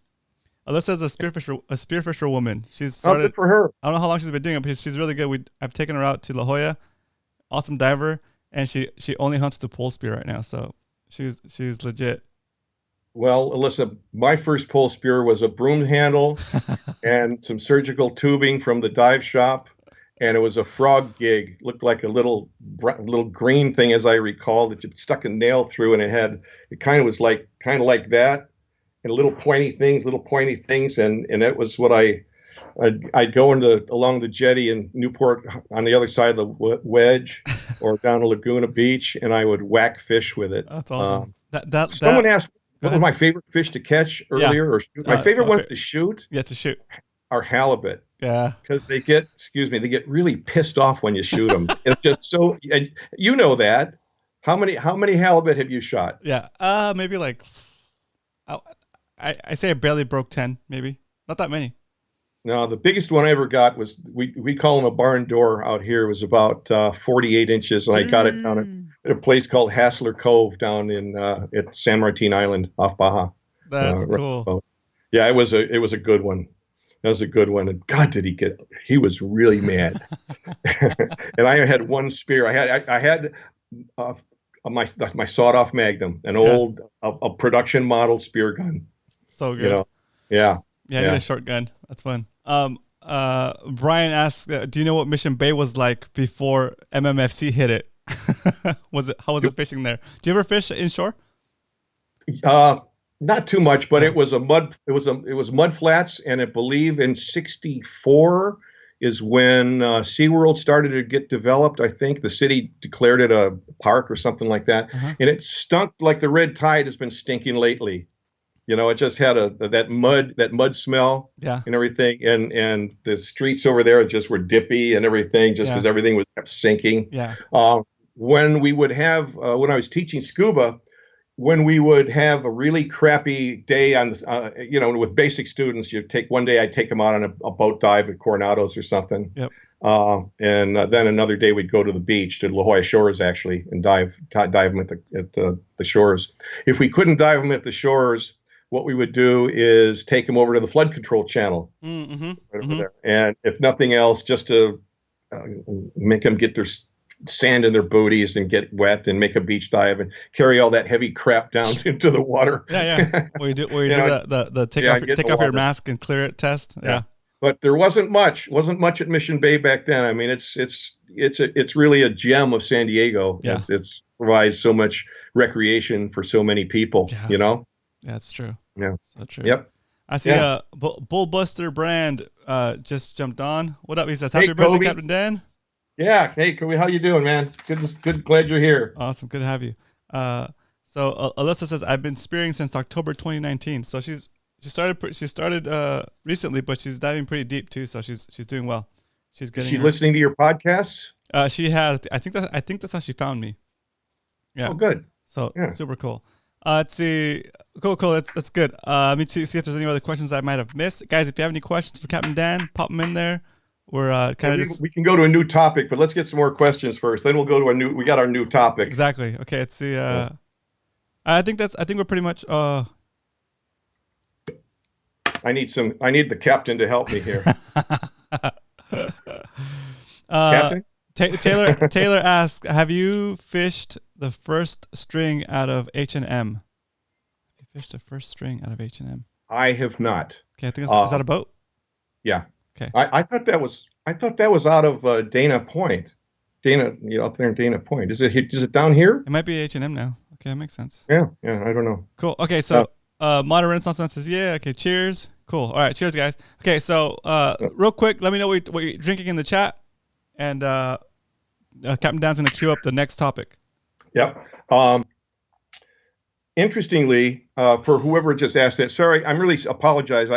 Alyssa's a spearfisher woman. She's started. Good for her. I don't know how long she's been doing it, but she's really good. I've taken her out to La Jolla. Awesome diver, and she only hunts the pole spear right now, so she's legit. Well, Alyssa, my first pole spear was a broom handle and some surgical tubing from the dive shop. And it was a frog gig. Looked like a little green thing, as I recall, that you stuck a nail through, and it kind of like that, and little pointy things, and that was what I'd go along the jetty in Newport on the other side of the wedge, or down to Laguna Beach, and I would whack fish with it. That's awesome. Someone asked what was my favorite fish to catch earlier, or shoot. My favorite ones to shoot. Yeah, to shoot. Are halibut. Yeah, because they get really pissed off when you shoot them. It's just so, and you know that. How many halibut have you shot? Yeah, maybe like, I say I barely broke 10, maybe not that many. No, the biggest one I ever got was we call them a barn door out here. It was about 48 inches, and I got it down at a place called Hassler Cove down in at San Martin Island off Baja. That's cool. Yeah, it was a good one. That was a good one. And God, he was really mad. And I had one spear. I had my sawed-off Magnum, an old a production model spear gun. So good. Yeah. I need a short gun. That's fun. Brian asks, do you know what Mission Bay was like before MMFC hit it? How was it fishing there? Do you ever fish inshore? Not too much, but it was mud flats, and I believe in '64 is when SeaWorld started to get developed. I think the city declared it a park or something like that, and it stunk like the red tide has been stinking lately. It just had that mud smell, and everything, and the streets over there just were dippy and everything, just because everything was kept sinking. Yeah. When we would have when I was teaching scuba. When we would have a really crappy day on, with basic students, one day I'd take them out on a boat dive at Coronado's or something. Yep. And then another day we'd go to the beach, to La Jolla Shores actually, and dive them at the shores. If we couldn't dive them at the shores, what we would do is take them over to the flood control channel, Mm-hmm. right over there. And if nothing else, just to make them get their sand in their booties and get wet and make a beach dive and carry all that heavy crap down into the water. Yeah. Where you do the take off your mask and clear it test. Yeah. But there wasn't much at Mission Bay back then. I mean, it's really a gem of San Diego. Yeah. It's provides so much recreation for so many people, you know? Yeah, it's true. Yeah. So true. Yep. I see Bullbuster Brand just jumped on. What up? He says, happy birthday, Kobe. Captain Dan. Yeah. Hey, Kobe, how you doing, man? Good. Glad you're here. Awesome. Good to have you. So Alyssa says, I've been spearing since October 2019. So she started recently, but she's diving pretty deep too. So she's doing well. She's getting. Is she listening to your podcasts? She has. I think that's how she found me. Yeah. Oh, good. So super cool. Let's see. Cool. That's good. Let me see if there's any other questions I might have missed, guys. If you have any questions for Captain Dan, pop them in there. We're we can go to a new topic, but let's get some more questions first. Then we'll go to we got our new topic. Exactly. Okay. Let's see. I think we're pretty much. I need the captain to help me here. Captain? Taylor asks, have you fished the first string out of H&M? Have you fished the first string out of H&M? I have not. Okay, I think is that a boat? Yeah. Okay. I thought that was out of Dana Point. Up there in Dana Point. Is it down here? It might be H&M now. Okay, that makes sense. Yeah, I don't know. Cool. Okay, so Modern Renaissance Man says, yeah, okay, cheers. Cool. All right, cheers, guys. Okay, so real quick, let me know what you're drinking in the chat, and Captain Dan's going to queue up the next topic. Yep. Interestingly, for whoever just asked that, sorry, I'm really apologize.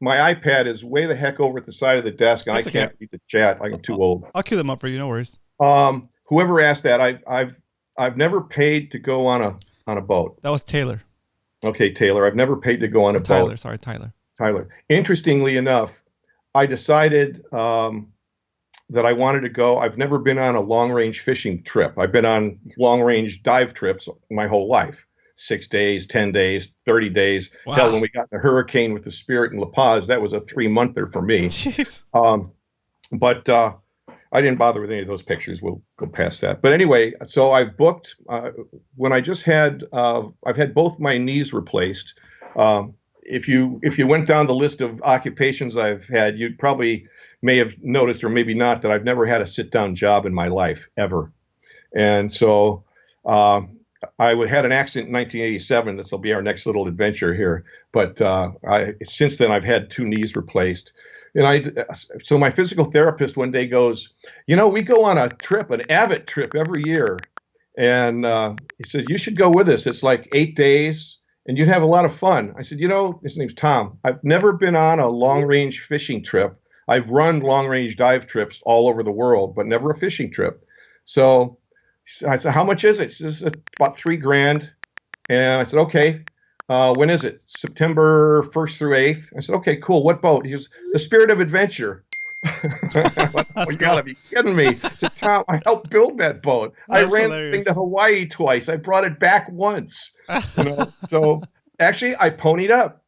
My iPad is way the heck over at the side of the desk, and I can't read the chat. I'm too old. I'll queue them up for you. No worries. Whoever asked that, I've never paid to go on a boat. That was Taylor. Okay, Taylor. I've never paid to go on a boat. Sorry, Tyler. Interestingly enough, I decided that I wanted to go. I've never been on a long-range fishing trip. I've been on long-range dive trips my whole life. 6 days, 10 days, 30 days. Wow. Hell, when we got in the hurricane with the Spirit in La Paz, that was a 3-monther for me. Jeez. But I didn't bother with any of those pictures. We'll go past that. But anyway, so I booked when I just had I've had both my knees replaced. If you went down the list of occupations I've had, you probably may have noticed, or maybe not, that I've never had a sit-down job in my life ever. And so I had an accident in 1987. This will be our next little adventure here. But since then, I've had 2 knees replaced. And so my physical therapist one day goes, we go on a trip, an AVIT trip every year. And he says, you should go with us. It's like 8 days and you'd have a lot of fun. I said, his name's Tom. I've never been on a long range fishing trip. I've run long range dive trips all over the world, but never a fishing trip. So I said, how much is it? He says, about $3,000. And I said, okay. When is it? September 1st through 8th. I said, okay, cool. What boat? He goes, the Spirit of Adventure. You gotta be kidding me. I said, Tom, I helped build that boat. I ran the thing to Hawaii twice. I brought it back once. So actually I ponied up.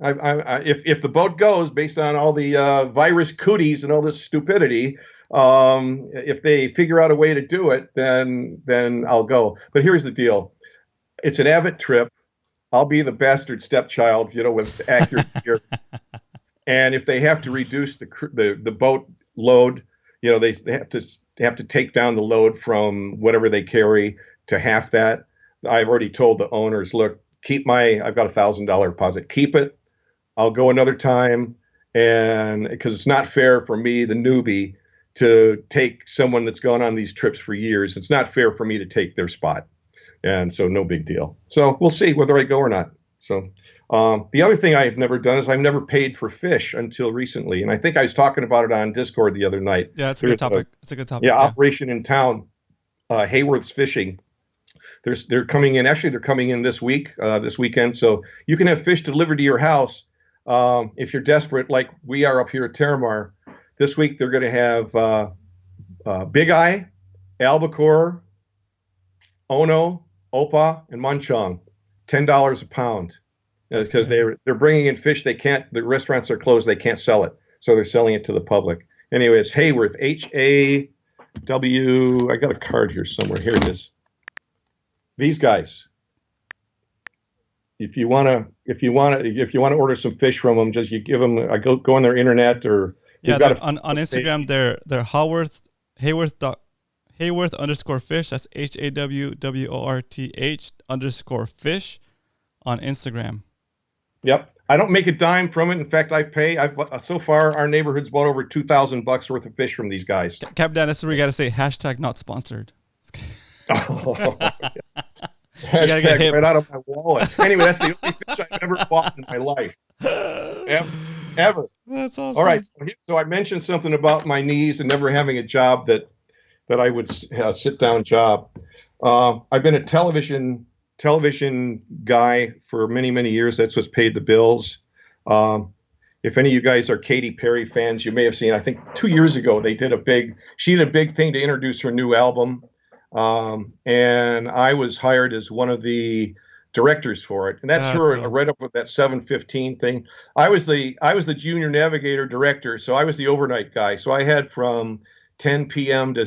If the boat goes, based on all the virus cooties and all this stupidity, if they figure out a way to do it, then I'll go. But here's the deal. It's an AVIT trip. I'll be the bastard stepchild, with accurate gear. And if they have to reduce the boat load, they have to take down the load from whatever they carry to half that. I've already told the owners, look, I've got $1,000 deposit. Keep it. I'll go another time, and because it's not fair for me, the newbie, to take someone that's gone on these trips for years. It's not fair for me to take their spot. And so no big deal. So we'll see whether I go or not. So the other thing I've never done is I've never paid for fish until recently. And I think I was talking about it on Discord the other night. Yeah, it's a good topic. It's a good topic. Yeah, operation in town, Hayworth's Fishing. They're coming in. Actually, they're coming in this weekend. So you can have fish delivered to your house if you're desperate, like we are up here at Terramar. This week they're going to have Big Eye, albacore, Ono, Opa, and Munchong, $10 a pound, because they're bringing in fish they can't. The restaurants are closed; they can't sell it, so they're selling it to the public. Anyway, it's Hayworth, HAW. I got a card here somewhere. Here it is. These guys. If you wanna order some fish from them, just you give them. I go on their internet or on Instagram. They're Hayworth _fish. That's HAWWORTH _fish on Instagram. Yep. I don't make a dime from it. In fact, I pay. So far our neighborhood's bought over $2,000 worth of fish from these guys. Cap Dan, this is where you got to say #not sponsored. Hashtag right out of my wallet. Anyway, that's the only fish I've ever bought in my life. Ever. That's awesome. All right. So I mentioned something about my knees and never having a job that I would sit down job. I've been a television guy for many, many years. That's what's paid the bills. If any of you guys are Katy Perry fans, you may have seen, I think 2 years ago, she did a big thing to introduce her new album. And I was hired as one of the directors for it. And that's her cool. Right up with that 7:15 thing. I was the junior navigator director. So I was the overnight guy. So I had from 10 p.m. to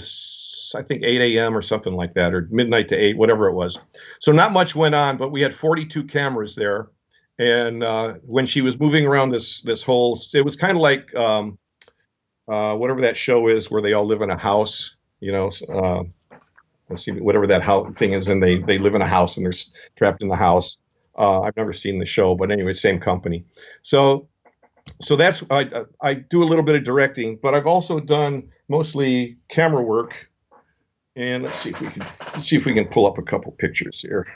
I think 8 a.m. or something like that, or midnight to 8, whatever it was. So not much went on, but we had 42 cameras there. And when she was moving around this whole, it was kind of like whatever that show is where they all live in a house, let's see, whatever that thing is, and they live in a house and they're trapped in the house. I've never seen the show, but anyway, same company. So that's I do a little bit of directing, but I've also done mostly camera work. And let's see if we can pull up a couple pictures here.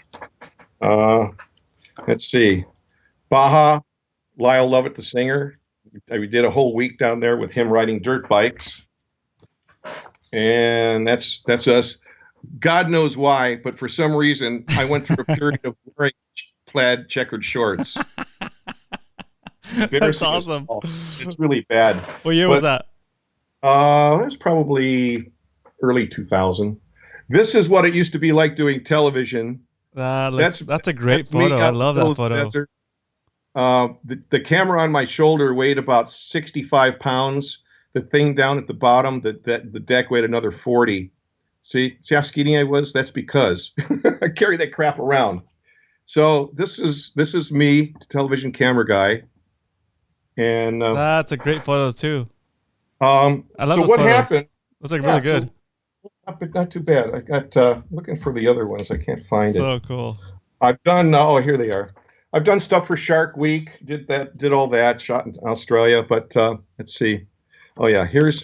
Let's see, Baja, Lyle Lovett, the singer. We did a whole week down there with him riding dirt bikes, and that's us. God knows why, but for some reason, I went through a period of wearing plaid checkered shorts. That's awesome. It's really bad. What year was that? It was probably early 2000. This is what it used to be like doing television. That's a great photo. I love that photo. The camera on my shoulder weighed about 65 pounds. The thing down at the bottom, the deck weighed another 40. See how skinny I was? That's because I carry that crap around. So this is me, television camera guy, and that's a great photo too. I love so what photos. Happened? Those look really good. Not too bad. I got looking for the other ones. I can't find it. So cool. I've done. Oh, here they are. I've done stuff for Shark Week. Did all that. Shot in Australia. But let's see. Oh yeah. Here's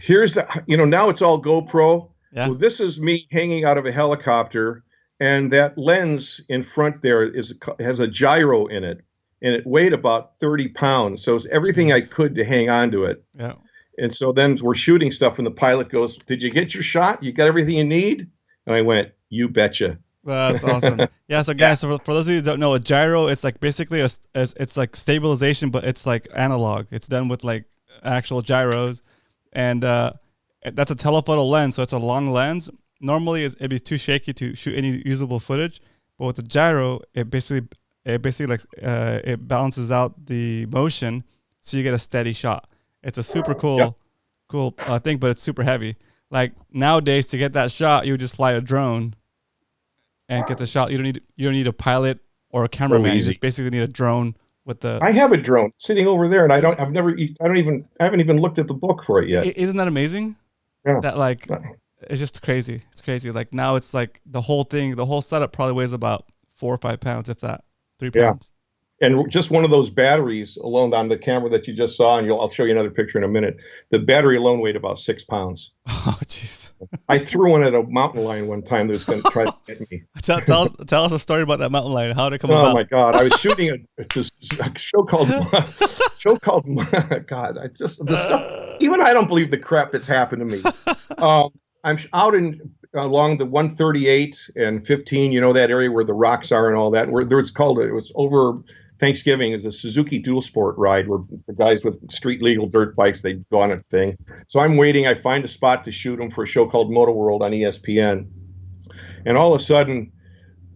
now it's all GoPro. Yeah. So this is me hanging out of a helicopter, and that lens in front there has a gyro in it, and it weighed about 30 pounds. So it's everything I could to hang on to it. Yeah. And so then we're shooting stuff, and the pilot goes, "Did you get your shot? You got everything you need?" And I went, "You betcha." That's awesome. Yeah. So guys, so for those of you who don't know, a gyro, it's like basically it's like stabilization, but it's like analog. It's done with like actual gyros, and that's a telephoto lens, so it's a long lens. Normally, it'd be too shaky to shoot any usable footage, but with the gyro, it basically it balances out the motion, so you get a steady shot. It's a super cool thing, but it's super heavy. Like nowadays, to get that shot, you would just fly a drone and get the shot. You don't need a pilot or a cameraman. You just basically need a drone with the. I have a drone sitting over there, and I haven't even looked at the book for it yet. Isn't that amazing? Yeah. That it's just crazy. It's crazy. Like now it's like the whole setup probably weighs about 4 or 5 pounds, if that, 3 pounds. And just one of those batteries alone on the camera that you just saw, and I'll show you another picture in a minute. The battery alone weighed about 6 pounds. Oh, jeez. I threw one at a mountain lion one time that was going to try to get me. Tell us a story about that mountain lion. How did it come about? Oh my God! I was shooting a show called God. The stuff. Even I don't believe the crap that's happened to me. I'm out in along the 138 and 15, you know, that area where the rocks are and all that. Where there was called it was over Thanksgiving is a Suzuki dual sport ride where the guys with street legal dirt bikes, they go on a thing. So I'm waiting. I find a spot to shoot them for a show called Moto World on ESPN. And all of a sudden,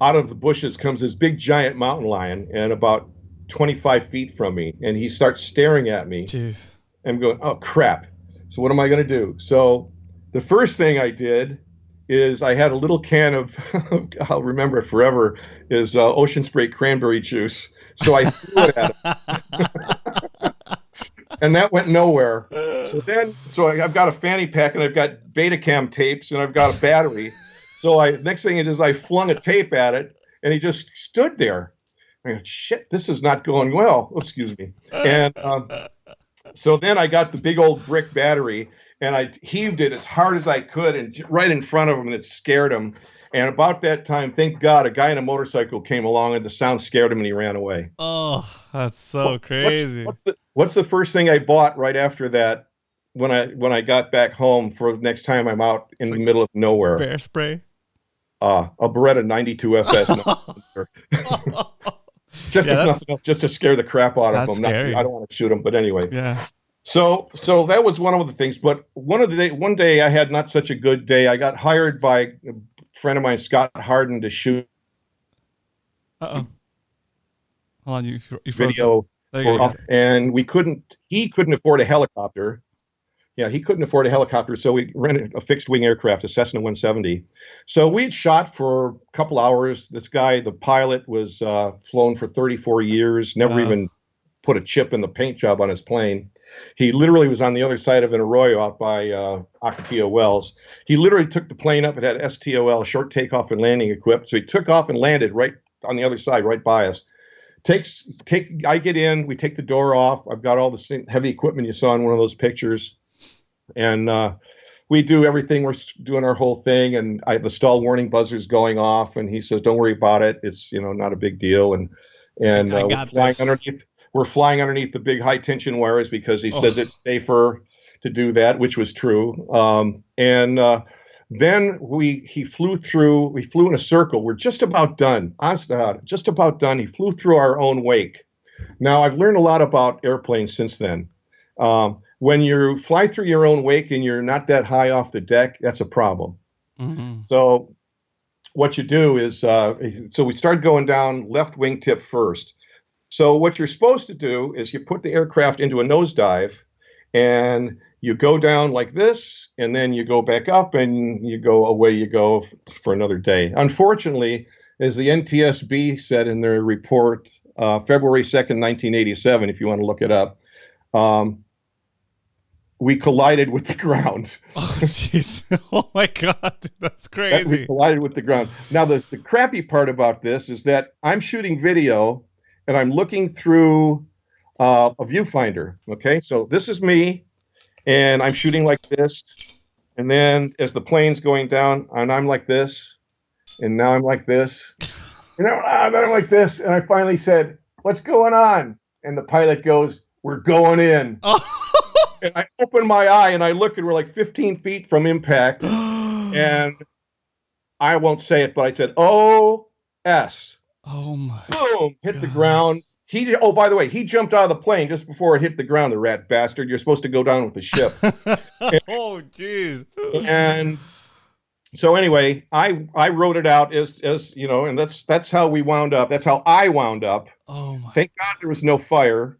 out of the bushes comes this big giant mountain lion and about 25 feet from me. And he starts staring at me. Jeez. I'm going, oh, crap. So what am I going to do? So the first thing I did is I had a little can of, I'll remember it forever, is Ocean Spray cranberry juice. So I threw it at him. And that went nowhere. So I've got a fanny pack and I've got Betacam tapes and I've got a battery. So next thing is I flung a tape at it and he just stood there. I go, shit, this is not going well. Oh, excuse me. And so then I got the big old brick battery and I heaved it as hard as I could and right in front of him, and it scared him. And about that time, thank God, a guy on a motorcycle came along and the sound scared him and he ran away. Oh, that's so crazy. What's the first thing I bought right after that when I got back home for the next time I'm out in the middle of nowhere? Bear spray? A Beretta 92 FS. Just to scare the crap out of them. I don't want to shoot them, but anyway. Yeah. So that was one of the things. But one day I had not such a good day. I got hired by a friend of mine, Scott Harden, to shoot. Hold on, you video. And he couldn't afford a helicopter. Yeah, he couldn't afford a helicopter, so we rented a fixed-wing aircraft, a Cessna 170. So we'd shot for a couple hours. This guy, the pilot, was flown for 34 years, never even put a chip in the paint job on his plane. He literally was on the other side of an arroyo out by Ocotillo Wells. He literally took the plane up. It had STOL, short takeoff and landing equipped. So he took off and landed right on the other side, right by us. I get in, we take the door off. I've got all the same heavy equipment you saw in one of those pictures. And we do everything. We're doing our whole thing. And the stall warning buzzer's going off. And he says, don't worry about it. It's, not a big deal. And we're flying underneath the big high tension wires because he says it's safer to do that, which was true. Then we flew in a circle. We're just about done. Honest to God, just about done. He flew through our own wake. Now, I've learned a lot about airplanes since then. When you fly through your own wake and you're not that high off the deck, that's a problem. Mm-hmm. So what you do is, so we started going down left wingtip first. So what you're supposed to do is you put the aircraft into a nosedive and you go down like this, and then you go back up and you go away you go for another day. Unfortunately, as the NTSB said in their report, February 2nd, 1987, if you want to look it up, we collided with the ground. Oh, jeez. Oh, my God. That's crazy. We collided with the ground. Now, the crappy part about this is that I'm shooting video, and I'm looking through a viewfinder. Okay, so this is me, and I'm shooting like this. And then as the plane's going down, and I'm like this, and now I'm like this, and then I'm like this. And I finally said, what's going on? And the pilot goes, we're going in. Oh. And I open my eye and I look, and we're like 15 feet from impact. And I won't say it, but I said, O-S. Oh my. Boom, hit the ground. By the way, he jumped out of the plane just before it hit the ground, the rat bastard. You're supposed to go down with the ship. Oh, jeez. And so anyway, I wrote it out as and that's how we wound up. That's how I wound up. Oh my. Thank God there was no fire.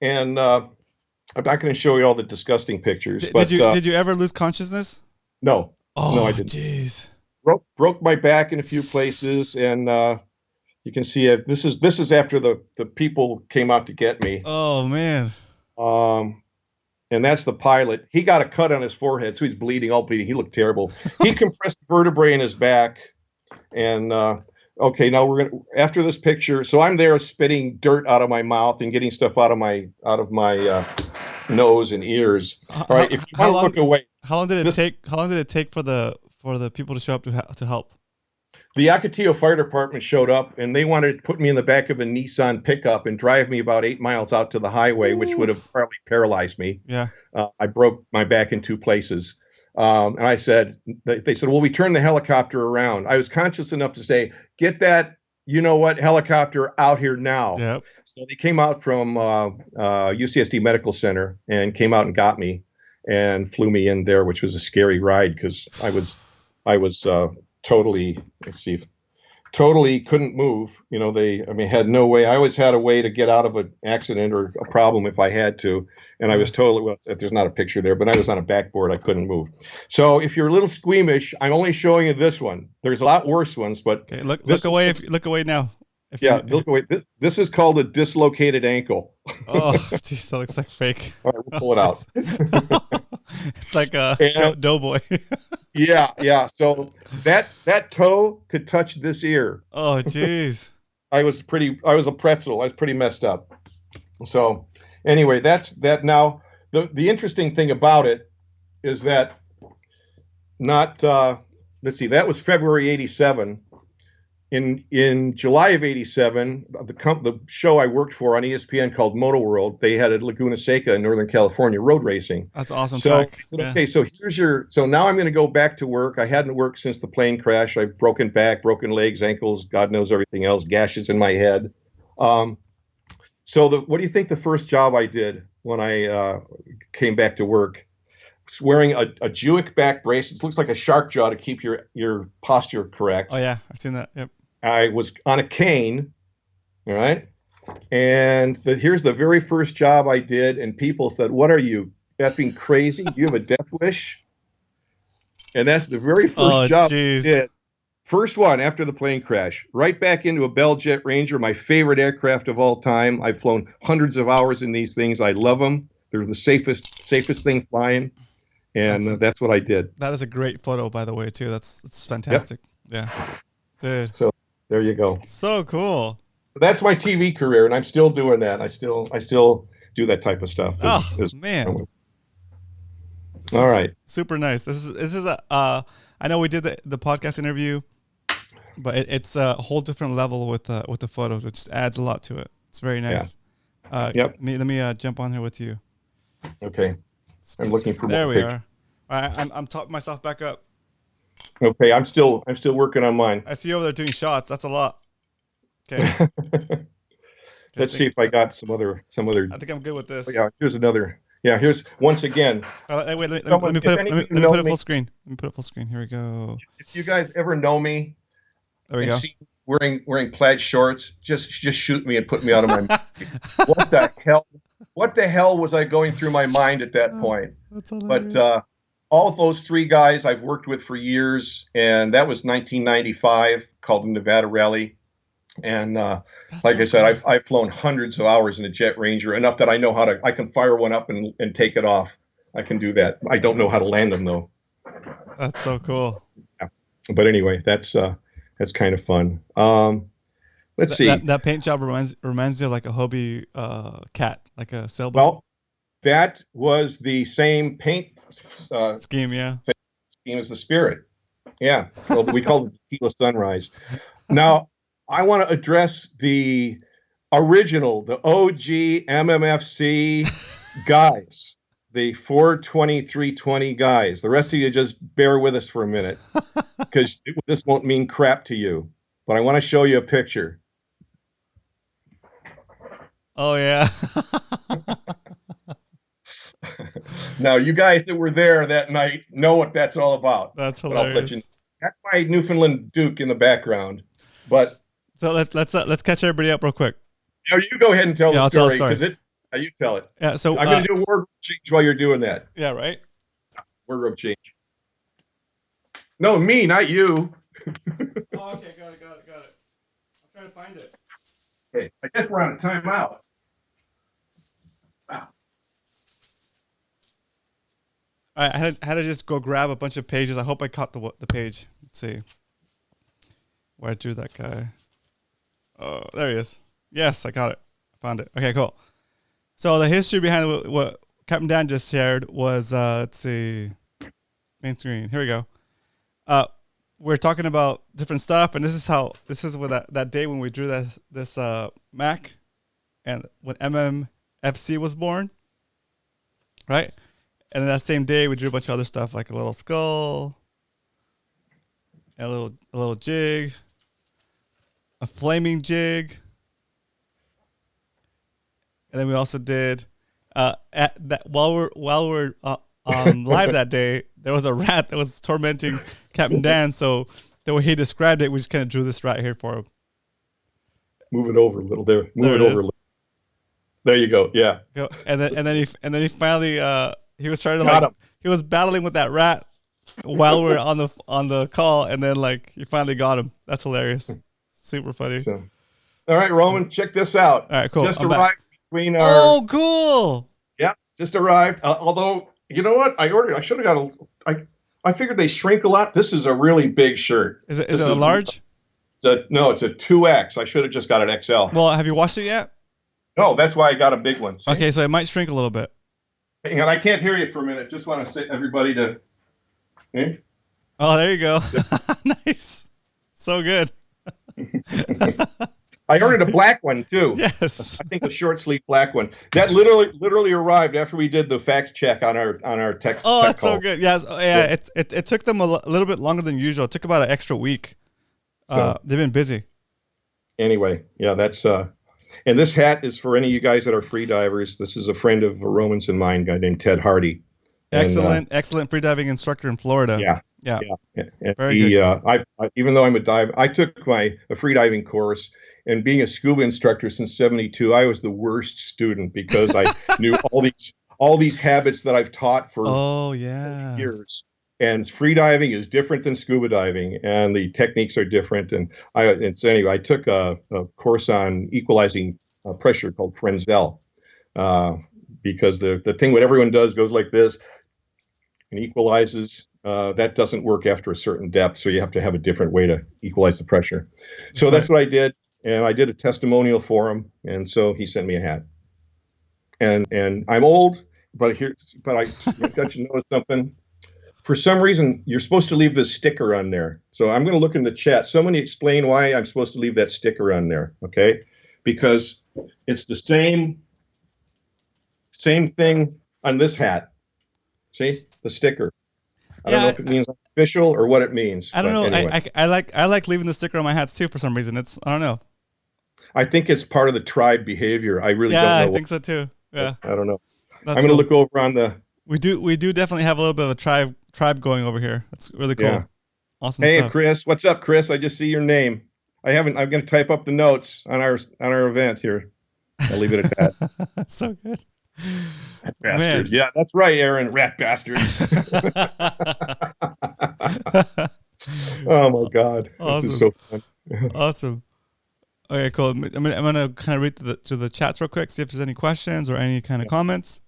And I'm not going to show you all the disgusting pictures. Did you ever lose consciousness? No. Oh, no, I didn't. Jeez. Broke my back in a few places, and you can see it. This is after the people came out to get me. Oh man. And that's the pilot. He got a cut on his forehead, so he's bleeding, all bleeding. He looked terrible. He compressed vertebrae in his back, and okay, now we're gonna after this picture. So I'm there spitting dirt out of my mouth and getting stuff out of my nose and ears. All right, if you want to look away. How long did it take? How long did it take for the people to show up to help? The Ocotillo Fire Department showed up, and they wanted to put me in the back of a Nissan pickup and drive me about 8 miles out to the highway, which would have probably paralyzed me. Yeah. I broke my back in 2 places. And I said, they said, well, we turned the helicopter around. I was conscious enough to say, get that, you know what, helicopter out here now. Yep. So they came out from UCSD Medical Center and came out and got me and flew me in there, which was a scary ride because I was totally, let's see, totally couldn't move. You know, had no way. I always had a way to get out of an accident or a problem if I had to. And I was totally, well, there's not a picture there, but I was on a backboard. I couldn't move. So if you're a little squeamish, I'm only showing you this one. There's a lot worse ones, but okay, look away. Look away now. Look away. This is called a dislocated ankle. Oh, jeez, that looks like fake. All right, we'll pull it out. It's like a doughboy. Yeah. So that toe could touch this ear. Oh, jeez. I was a pretzel. I was pretty messed up. So anyway, that's that. Now the interesting thing about it is that let's see, that was February '87. In July of '87, the show I worked for on ESPN called Moto World, they had a Laguna Seca in Northern California road racing. That's awesome. So I said, okay, so so now I'm going to go back to work. I hadn't worked since the plane crash. I've broken back, broken legs, ankles, God knows everything else, gashes in my head. So what do you think the first job I did when I came back to work? Was wearing a Jewick back brace. It looks like a shark jaw to keep your posture correct. Oh yeah, I've seen that. Yep. I was on a cane, all right? And here's the very first job I did, and people said, what are you, effing crazy? Do you have a death wish? And that's the very first job I did. First one after the plane crash. Right back into a Bell Jet Ranger, my favorite aircraft of all time. I've flown hundreds of hours in these things. I love them. They're the safest thing flying. And that's what I did. That is a great photo, by the way, too. That's fantastic. Yep. Yeah. Dude. So there you go. So cool. That's my TV career, and I'm still doing that. I still do that type of stuff. Man. All right. Super nice. This is I know we did the podcast interview, but it's a whole different level with the photos. It just adds a lot to it. It's very nice. Yeah. Yep. Let me jump on here with you. Okay. I'm looking for more There we pictures. are. All right, I'm topping myself back up. Okay, I'm still working on mine. I see you over there doing shots. That's a lot. Okay. Let's see if I got some other. I think I'm good with this. Yeah, here's another. Yeah, here's once again. Wait, let me put it full screen. Let me put it full screen. Here we go. If you guys ever know me, there we go. See wearing plaid shorts, just shoot me and put me out of my mind. What the hell? What the hell was I going through my mind at that point? But all of those three guys I've worked with for years, and that was 1995, called the Nevada Rally. And like I said, I've flown hundreds of hours in a Jet Ranger, enough that I know I can fire one up and take it off. I can do that. I don't know how to land them though. That's so cool. Yeah. But anyway, that's kind of fun. Let's see. That paint job reminds you of like a Hobie cat, like a sailboat. Well, that was the same paint scheme, yeah. Scheme as the Spirit. Yeah. Well, we call it the Tequila Sunrise. Now, I want to address the original, the OG MMFC guys, the 420, 320 guys. The rest of you just bear with us for a minute, because this won't mean crap to you. But I want to show you a picture. Oh, yeah. Now, you guys that were there that night know what that's all about. That's hilarious. That's my Newfoundland Duke in the background. But so let's catch everybody up real quick. Now you go ahead and tell the story, because you tell it. Yeah. So I'm going to do a wardrobe change while you're doing that. Yeah. Right. Wardrobe change. No, me, not you. Oh, okay. Got it. I'm trying to find it. Okay. I guess we're on a timeout. Wow. All right. I had to just go grab a bunch of pages. I hope I caught the page. Let's see where I drew that guy. Oh, there he is. Yes, I got it. I found it. Okay, cool. So the history behind what Captain Dan just shared was, let's see, main screen. Here we go. We're talking about different stuff, and this is what that day when we drew this Mac, and when MMFC was born, right? And then that same day, we drew a bunch of other stuff, like a little skull, and a little jig, a flaming jig, and then we also did at that while we're on live that day, there was a rat that was tormenting Captain Dan. So the way he described it, we just kind of drew this rat here for him. Move it over a little there. Move There it it over a is. little. There you go. Yeah. And then he finally he was trying to Got him. he was battling with that rat while we're on the call, and then like he finally got him. That's hilarious. Super funny. So, all right, Roman, check this out. All right, cool. Just I'm arrived back. between our. Oh, cool. Yeah, just arrived. Although, you know what? I should have got I figured they shrink a lot. This is a really big shirt. Is it a large? No, it's a 2X. I should have just got an XL. Well, have you washed it yet? No, that's why I got a big one. See? Okay, so it might shrink a little bit. Hang on, I can't hear you for a minute. Just want to say everybody to. Eh? Oh, there you go. Nice. So good. I ordered a black one too. Yes. I think a short sleeve black one. That literally arrived after we did the fax check on our text. Oh, that's call. so good. Yes. Yeah. It took them a little bit longer than usual. It took about an extra week. So, they've been busy. Anyway, yeah, that's and this hat is for any of you guys that are free divers. This is a friend of Roman's and mine, a guy named Ted Hardy. Excellent freediving instructor in Florida. Yeah. And Very good. I even though I'm a diver, I took a freediving course, and being a scuba instructor since '72, I was the worst student because I knew all these habits that I've taught for years. And freediving is different than scuba diving, and the techniques are different. And so anyway, I took a course on equalizing pressure called Frenzel, because the thing what everyone does goes like this and equalizes. That doesn't work after a certain depth, so you have to have a different way to equalize the pressure. So that's what I did, and I did a testimonial for him, and so he sent me a hat. And I'm old, but I got you to notice something. For some reason, you're supposed to leave this sticker on there. So I'm going to look in the chat. Somebody explain why I'm supposed to leave that sticker on there, okay? Because it's the same thing on this hat. See? The sticker. I don't know if it means official or what it means. I don't know. Anyway. I like leaving the sticker on my hats too for some reason. I don't know. I think it's part of the tribe behavior. I really don't know. Yeah, I think so too. Yeah. I don't know. That's I'm going to look over on the... We do definitely have a little bit of a tribe going over here. That's really cool. Yeah. Awesome Hey, stuff. Chris. What's up, Chris? I just see your name. I'm going to type up the notes on our event here. I'll leave it at that. That's so good. Rat bastard. Man. Yeah, that's right, Aaron. Rat bastard. Oh my God. Awesome. This is so fun. Awesome. Okay, cool. I'm gonna kind of read through the chats real quick, see if there's any questions or any kind of comments.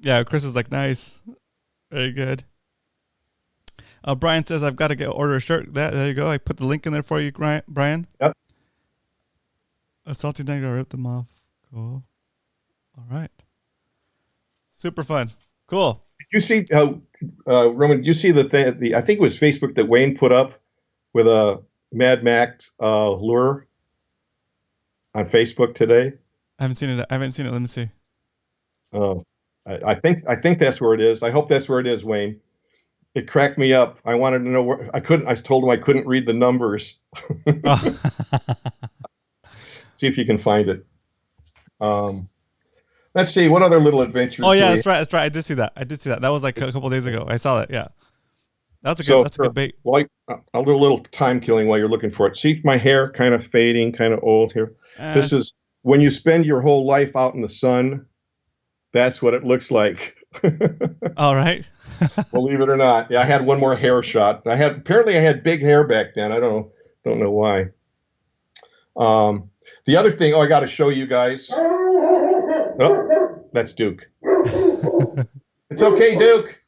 Yeah, Chris is like, nice. Very good. Brian says, I've got to order a shirt. There you go. I put the link in there for you, Brian. Yep. A salty nugget, rip them off. Cool. All right. Super fun. Cool. Did you see, Roman, did you see the I think it was Facebook that Wayne put up with a Mad Max lure on Facebook today? I haven't seen it. Let me see. Oh, I think that's where it is. I hope that's where it is, Wayne. It cracked me up. I wanted to know where I told him I couldn't read the numbers. See if you can find it. Let's see what other little adventures. Oh yeah, that's right. I did see that. That was like a couple of days ago. I saw that. Yeah, that's a good bait. Well, I'll do a little time killing while you're looking for it. See my hair kind of fading, kind of old here. This is when you spend your whole life out in the sun. That's what it looks like. All right. Believe it or not. Yeah, I had one more hair shot. Apparently I had big hair back then. I don't know why. The other thing, I got to show you guys. Oh, that's Duke. It's okay, Duke.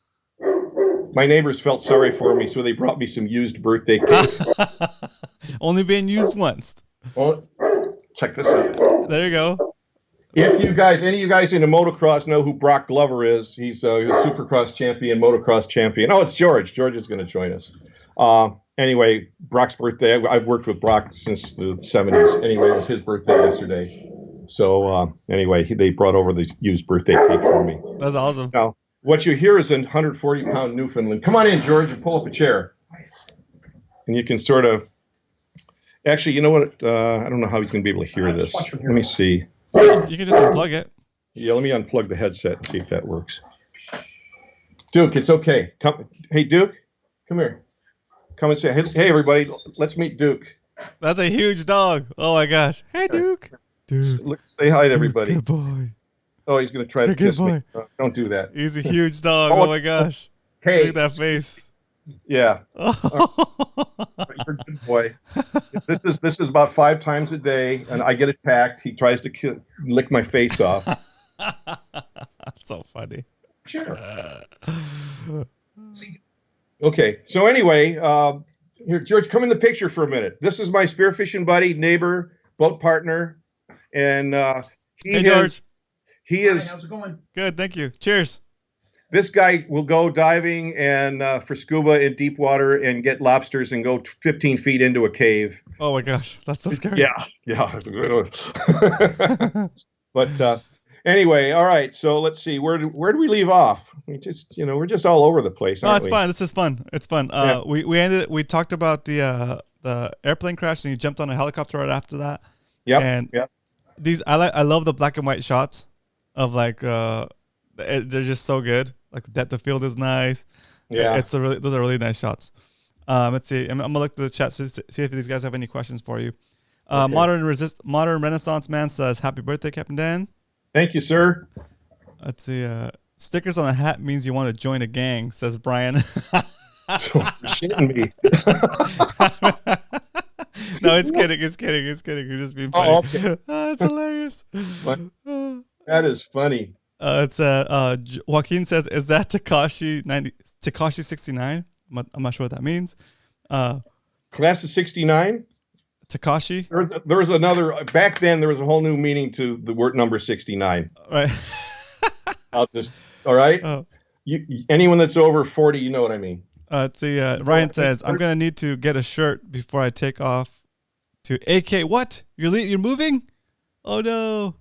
My neighbors felt sorry for me, so they brought me some used birthday cake. Only being used once. Well, check this out. There you go. If you guys, any of you guys into motocross know who Brock Glover is, he's a supercross champion, motocross champion. Oh, it's George. George is going to join us. Anyway, Brock's birthday. I've worked with Brock since the 70s. Anyway, it was his birthday yesterday. So anyway, they brought over the used birthday cake for me. That's awesome. Now, what you hear is a 140-pound Newfoundland. Come on in, George, and pull up a chair. And you can sort of, actually, you know what? I don't know how he's going to be able to hear this. Let me see. You can just unplug it. Yeah, let me unplug the headset and see if that works. Duke, it's okay. Come, hey, Duke, come here. Come and say, hey, everybody, let's meet Duke. That's a huge dog. Oh my gosh. Hey, Duke. Duke. Say hi to everybody. Good boy. Oh, he's going to try to kiss me. Don't do that. He's a huge dog. Oh my gosh. Hey. Look at that face. Yeah. You're a good boy. This is about 5 times a day, and I get attacked. He tries to lick my face off. That's so funny. Sure. Okay. So anyway, here, George, come in the picture for a minute. This is my spearfishing buddy, neighbor, boat partner, and hey, George. He is. Hi, how's it going? Good, thank you. Cheers. This guy will go diving and for scuba in deep water and get lobsters and go 15 feet into a cave. Oh my gosh, that's so scary. Yeah. But anyway, all right. So let's see. Where do we leave off? We're just all over the place. No, it's fine. This is fun. It's fun. Yeah. We talked about the airplane crash, and you jumped on a helicopter right after that. Yeah. And these I love the black and white shots of like they're just so good. Like the depth of field is nice. Yeah, those are really nice shots. Let's see. I'm gonna look through the chat to see if these guys have any questions for you. Okay. Modern Renaissance Man says, "Happy birthday, Captain Dan." Thank you, sir. Let's see. Stickers on a hat means you want to join a gang, says Brian. You're shitting me. No, it's kidding. You're just being funny. Oh, okay. It's hilarious. That is funny. It's Joaquin says, "Is that Tekashi 69?" I'm not sure what that means. Class of 69. Tekashi. There was another back then. There was a whole new meaning to the word number 69. Right. All right. Anyone that's over 40, you know what I mean. Let's see. Ryan says, "I'm gonna need to get a shirt before I take off to AK." What? You're moving? Oh no.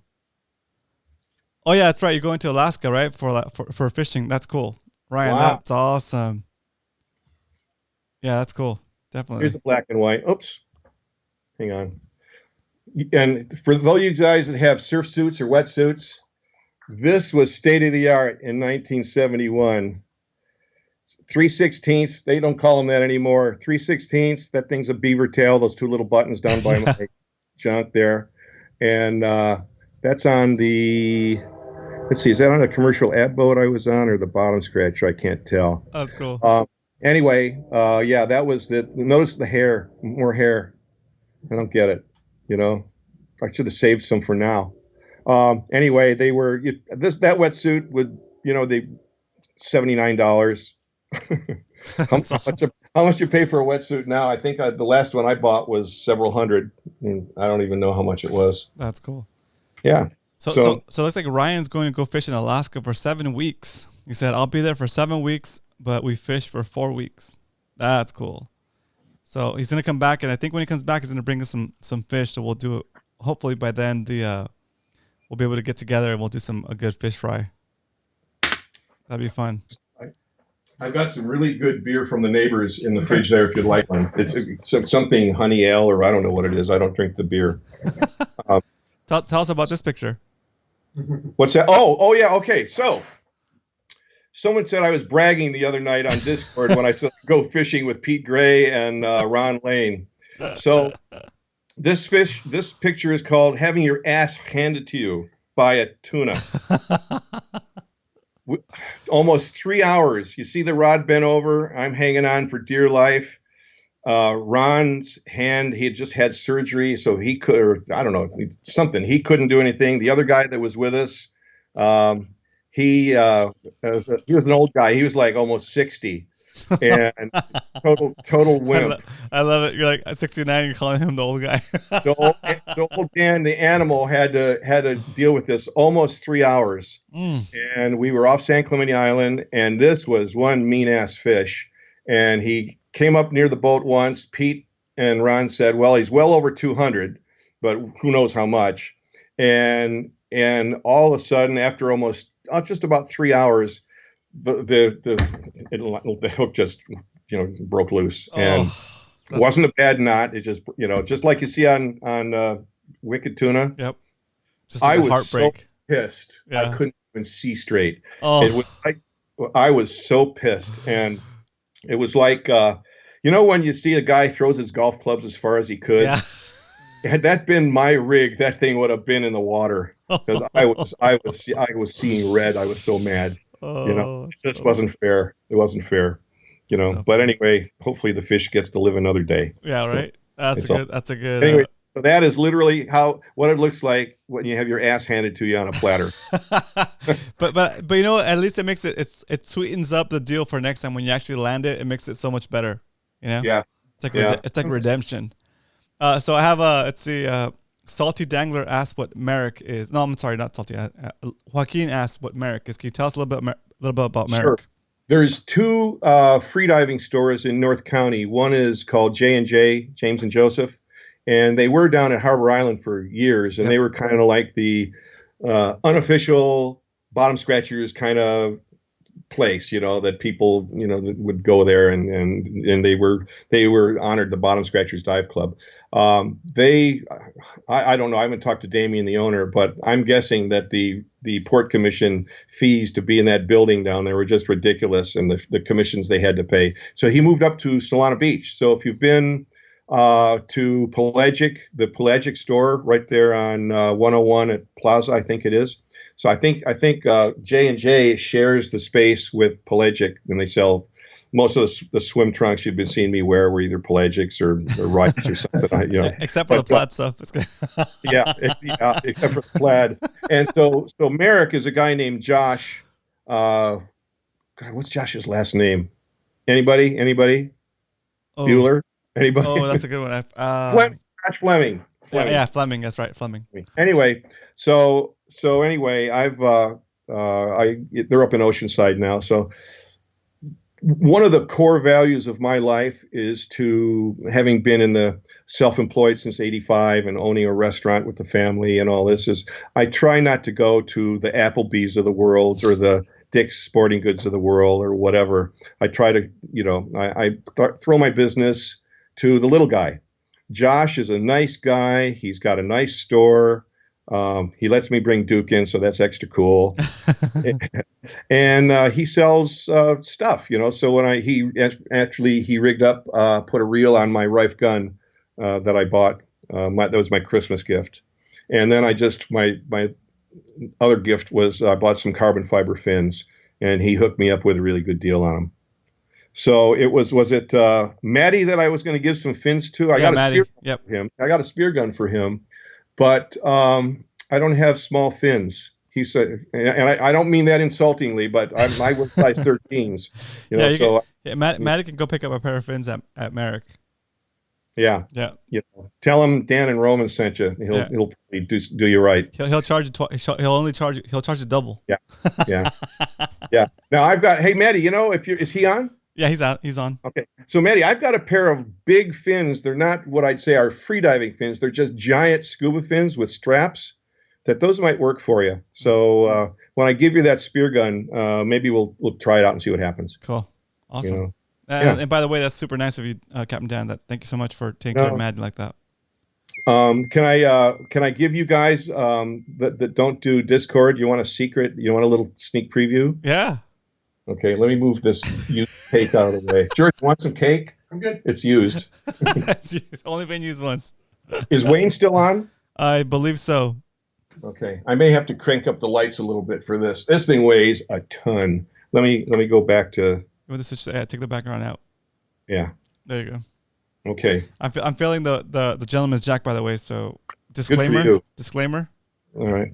Oh yeah, that's right. You're going to Alaska, right? For fishing. That's cool, Ryan. Wow. That's awesome. Yeah, that's cool. Definitely. Here's the black and white. Oops. Hang on. And for those of you guys that have surf suits or wetsuits, this was state of the art in 1971. 3/16. They don't call them that anymore. 3/16. That thing's a beaver tail. Those 2 little buttons down by my junk there, and that's on the. Let's see, is that on a commercial ad boat I was on or the bottom scratcher? I can't tell. That's cool. Anyway, yeah, that was it. Notice the hair, more hair. I don't get it. I should have saved some for now. Anyway, they were that wetsuit would they $79. How much you pay for a wetsuit now? I think the last one I bought was several hundred. And I don't even know how much it was. That's cool. Yeah. So it looks like Ryan's going to go fish in Alaska for 7 weeks. He said, "I'll be there for 7 weeks, but we fished for 4 weeks." That's cool. So he's going to come back, and I think when he comes back, he's going to bring us some fish. So we'll do it. Hopefully by then we'll be able to get together and we'll do a good fish fry. That'd be fun. I've got some really good beer from the neighbors in the fridge there if you'd like one. It's something honey ale or I don't know what it is. I don't drink the beer. Tell us about this picture. What's that? Oh yeah. Okay. So someone said I was bragging the other night on Discord when I said go fishing with Pete Gray and Ron Lane. So this picture is called "Having Your Ass Handed to You by a Tuna." Almost 3 hours. You see the rod bent over. I'm hanging on for dear life. Ron's hand, he had just had surgery, so he could, or I don't know, something. He couldn't do anything. The other guy that was with us, he was an old guy. He was like almost 60, and total wimp. I love it. You're like at 69, you're calling him the old guy. So old Dan, the animal, had to deal with this almost 3 hours, and we were off San Clemente Island, and this was one mean ass fish, and he came up near the boat once. Pete and Ron said, "Well, he's well over 200, but who knows how much." And all of a sudden, after almost just about 3 hours, the hook just broke loose, and Oh, it wasn't a bad knot. It just just like you see on Wicked Tuna. yep. Just like I a was so heartbreak. pissed. I Yeah. couldn't even see straight. It was Oh. like I was so pissed, and it was like when you see a guy throws his golf clubs as far as he could. Yeah. Had that been my rig, that thing would have been in the water because I was seeing red. I was so mad. Oh, It just wasn't fair. It wasn't fair. so But funny. anyway, hopefully the fish gets to live another day. Yeah, So right. That's a it's all. good. That's a good. Anyway, so that is literally what it looks like when you have your ass handed to you on a platter. But at least it makes it sweetens up the deal for next time when you actually land it. It makes it so much better. Yeah, It's like yeah. it's like redemption. So I have let's see. Salty Dangler asked what Merrick is. No, I'm sorry, not Salty. Joaquin asked what Merrick is. Can you tell us a little bit about Sure. Merrick? There's two freediving stores in North County. One is called J&J, James and Joseph, and they were down at Harbor Island for years, and Yep. they were kind of like the unofficial bottom scratchers kind of place, that people, that would go there, and they were honored, the Bottom Scratchers Dive Club. I don't know. I haven't talked to Damien, the owner, but I'm guessing that the Port Commission fees to be in that building down there were just ridiculous, and the commissions they had to pay. So he moved up to Solana Beach. So if you've been to the Pelagic store right there on 101 at Plaza, I think it is. So I think J&J shares the space with Pelagic, and they sell most of the swim trunks you've been seeing me wear were either Pelagics or Rice or something. Except for the plaid stuff. It's good. Yeah, except for the plaid. And so Merrick is a guy named Josh. God, what's Josh's last name? Anybody? Oh, Bueller? Anybody? oh, that's a good one. Josh Fleming. Yeah, Fleming. That's right, Fleming. Anyway, so anyway, they're up in Oceanside now. So one of the core values of my life is having been in the self-employed since '85 and owning a restaurant with the family and all this, is I try not to go to the Applebee's of the world or the Dick's Sporting Goods of the world or whatever. I try to, throw my business to the little guy. Josh is a nice guy. He's got a nice store. He lets me bring Duke in, so that's extra cool. And he sells stuff, So when he rigged up, put a reel on my Rife gun that I bought. That was my Christmas gift. And then my other gift was I bought some carbon fiber fins, and he hooked me up with a really good deal on them. So was it Maddie that I was going to give some fins to? I got a spear gun for him. I got a spear gun for him, but I don't have small fins. He said, and I don't mean that insultingly, but I was size 13s. Maddie can go pick up a pair of fins at Merrick. Yeah. Tell him Dan and Roman sent you. He'll probably do you right. He'll charge you. He'll charge you double. Yeah. Now I've got. Hey Maddie, is he on? Yeah, he's out. He's on. Okay. So, Maddie, I've got a pair of big fins. They're not what I'd say are freediving fins. They're just giant scuba fins with straps. Those might work for you. So when I give you that spear gun, maybe we'll try it out and see what happens. Cool. Awesome. And by the way, that's super nice of you, Captain Dan. Thank you so much for taking care of Maddie like that. Can I give you guys that don't do Discord? You want a secret? You want a little sneak preview? Yeah. Okay, let me move this used cake out of the way. George, you want some cake? I'm good. It's used. It's only been used once. Is Wayne still on? I believe so. Okay, I may have to crank up the lights a little bit for this. This thing weighs a ton. Let me go back to. You want to switch? Take the background out. Yeah. There you go. Okay. I'm feeling the gentleman's jack, by the way. So disclaimer. Good for you. Disclaimer. All right.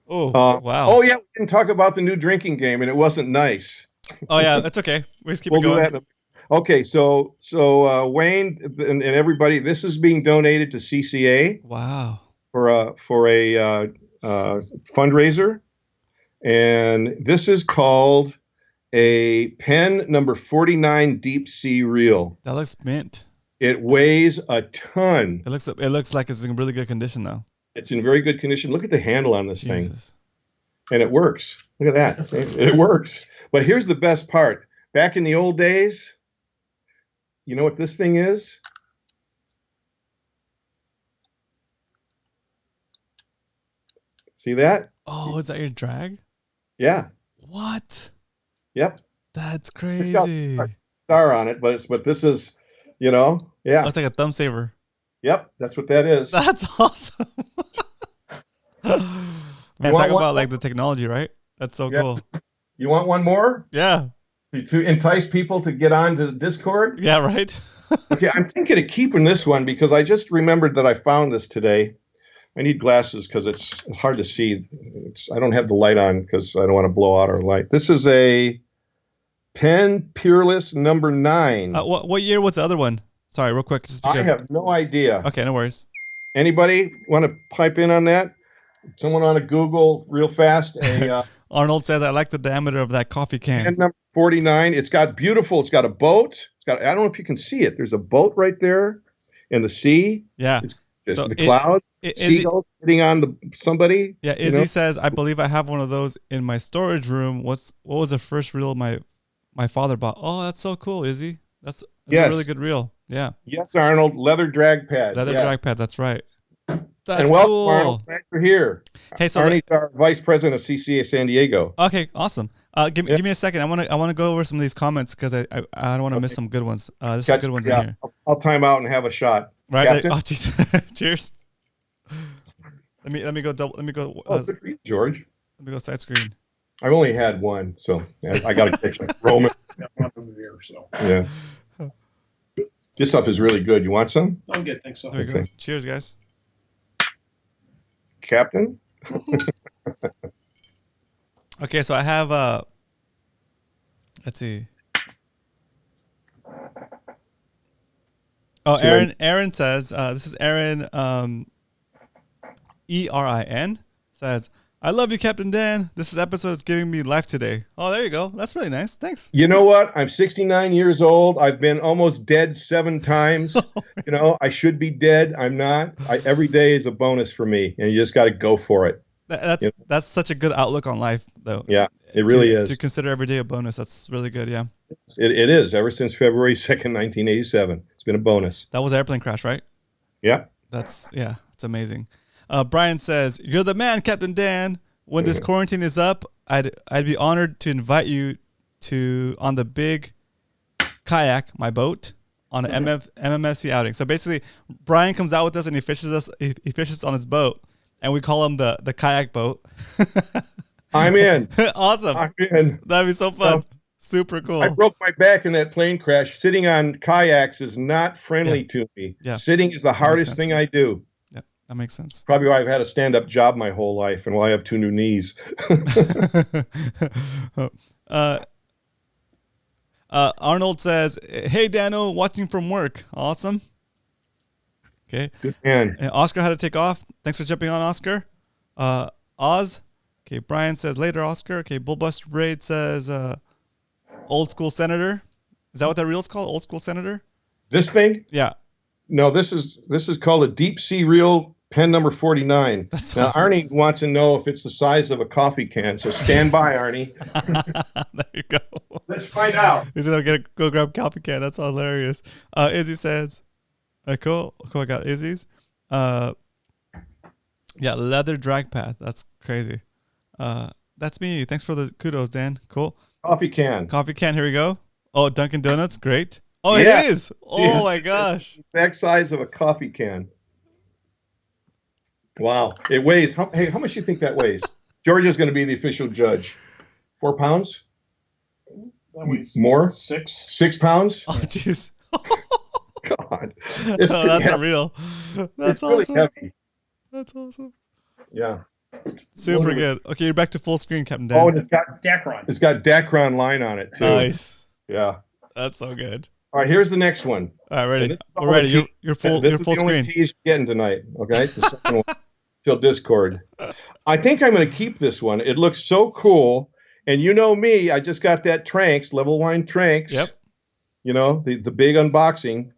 Oh wow. Oh yeah, we didn't talk about the new drinking game, and it wasn't nice. Oh yeah, that's okay. We just keep it going. Do that. Okay, so Wayne and everybody, this is being donated to CCA. Wow. For a fundraiser, and this is called a Penn number 49 deep sea reel. That looks mint. It weighs a ton. It looks like it's in really good condition though. It's in very good condition. Look at the handle on this thing. And it works. Look at that. It works. But here's the best part. Back in the old days, you know what this thing is? See that? Oh, is that your drag? Yeah. What? Yep. That's It's got crazy. a star on it, but this is, yeah. That's like a thumb saver. Yep, that's what that is. That's awesome. Man, talk about like the technology, right? That's so cool. You want one more? Yeah. To entice people to get on to Discord? Yeah, right. Okay, I'm thinking of keeping this one because I just remembered that I found this today. I need glasses because it's hard to see. I don't have the light on because I don't want to blow out our light. This is a Pen Peerless number 9. What year was the other one? Sorry, real quick. Just because... I have no idea. Okay, no worries. Anybody want to pipe in on that? Someone on a Google real fast. Arnold says, I like the diameter of that coffee can. Pen number 49. It's got a boat. I don't know if you can see it. There's a boat right there in the sea. Yeah. It's the cloud. Seagulls sitting on somebody. Yeah, Izzy says, I believe I have one of those in my storage room. What was the first reel my father bought? Oh, that's so cool, Izzy. That's a really good reel. Yeah. Yes, Arnold. Leather drag pad. Drag pad. That's right. That's and welcome, cool. Arnold. Thanks for here. Hey, so Arnie's our vice president of CCA San Diego. Okay, awesome. Give me a second. I want to go over some of these comments because I don't want to miss some good ones. There's some good ones in here. I'll time out and have a shot. Right. Oh, jeez. Cheers. Let me go double. Let me go. Good for you, George. Let me go side screen. I've only had one, so I got to catch it. Roman. Yeah. This stuff is really good. You want some? I'm good. Thanks. So. There you go. Cheers, guys. Captain. Okay, so I have let's see. Oh, Aaron says, this is Aaron ERIN says, I love you, Captain Dan. This episode is giving me life today. Oh, there you go. That's really nice. Thanks. You know what? I'm 69 years old. I've been almost dead 7 times. I should be dead. I'm not. Every day is a bonus for me, and you just got to go for it. That's such a good outlook on life, though. Yeah, it really is. To consider every day a bonus. That's really good, yeah. It is. Ever since February 2nd, 1987. It's been a bonus. That was an airplane crash, right? Yeah. It's amazing. Brian says, you're the man, Captain Dan. When this quarantine is up, I'd be honored to invite you on the big kayak, my boat, on an MMFC outing. So basically, Brian comes out with us and he fishes on his boat, and we call him the kayak boat. I'm in. Awesome. I'm in. That'd be so fun. Super cool. I broke my back in that plane crash. Sitting on kayaks is not friendly to me. Yeah. Sitting is the hardest thing I do. Yeah, that makes sense. Probably why I've had a stand-up job my whole life and why I have 2 new knees. Arnold says, hey, Dano, watching from work. Awesome. Okay. Good man. And Oscar had to take off. Thanks for jumping on, Oscar. Oz. Okay, Brian says, later, Oscar. Okay, Bullbuster Braid says, old school senator. Is that what that reel's called? Old school senator? This thing? Yeah. No, this is called a deep sea reel, pen number 49. That's now, awesome. Arnie wants to know if it's the size of a coffee can, so stand by, Arnie. There you go. Let's find out. He said, go grab a coffee can. That's hilarious. Izzy says, cool. I got Izzy's. Yeah, leather drag pad. That's crazy. That's me. Thanks for the kudos, Dan. Cool. Coffee can. Coffee can. Here we go. Oh, Dunkin' Donuts. Great. Oh, Yeah. it is. Oh, my gosh. Exact size of a coffee can. Wow. It weighs. How much do you think that weighs? George is going to be the official judge. 4 pounds? That was More? 6. 6 pounds? Oh, jeez. God. Oh, that's a real. That's it's really awesome. heavy. That's awesome. Yeah. Super good. Okay, you're back to full screen, Captain Dan. Oh, and it's got Dacron. Dacron line on it, too. Nice. Yeah. That's so good. All right, here's the next one. All right, ready. And We're ready. You're full. This You're is full the only screen. tease you're getting tonight. Okay, the second one till Discord. I think I'm going to keep this one. It looks so cool, and you know me. I just got that Tranks level wine Tranks. Yep. You know the big unboxing.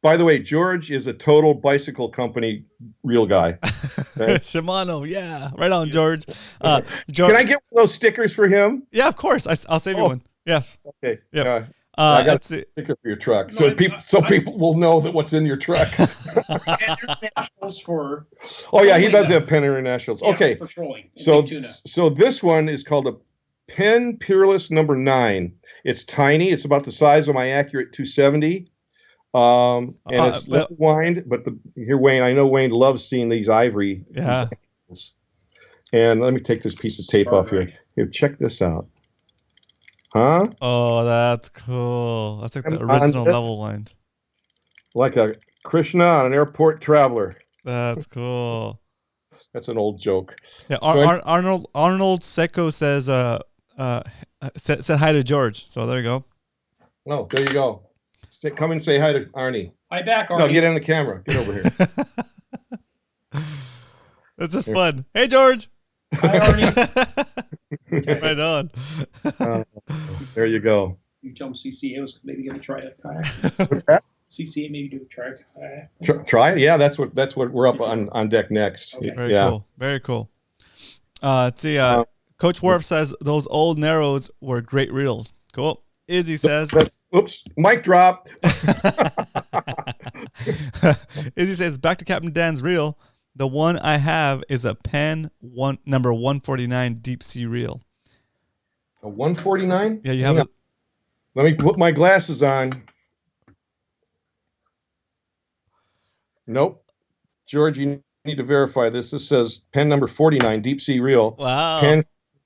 By the way, George is a total bicycle company real guy. Okay? Shimano, yeah, right on, George. Can I get one of those stickers for him? Yeah, of course. I'll save you one. Yeah. Okay. Yep. Yeah. I got let's a see. sticker for your truck, people will know that what's in your truck. Internationals for. Oh yeah, he does have Penn Internationals. Yeah, Okay, for trolling. so this one is called a Penn Peerless number 9. It's tiny. It's about the size of my Accurate 270. And it's level wind, but here, Wayne, I know Wayne loves seeing these ivory. Yeah. These and let me take this piece of tape off here. Here, check this out. Huh? Oh, that's cool. That's like the original level wind. Like a Krishna on an airport traveler. That's cool. That's an old joke. Yeah, Arnold Secco says said hi to George. So there you go. Oh, there you go. Come and say hi to Arnie. Hi back, Arnie. No, get in the camera. Get over here. It's just fun. Hey, George. Hi, Arnie. Right on. There you go. You tell him CCA was maybe going to try a kayak. What's that? CCA maybe do a kayak. Try it. Yeah, that's what we're up on deck next. Okay. Very cool. Very cool. Let's see. Coach Worf says those old Narrows were great reels. Cool. Izzy says. Oops. Mic drop. Izzy says back to Captain Dan's reel. The one I have is a Penn number 149 deep sea reel. A 149? Yeah, you have it. Let me put my glasses on. Nope. George, you need to verify this. This says Penn number 49 deep sea reel. Wow. Penn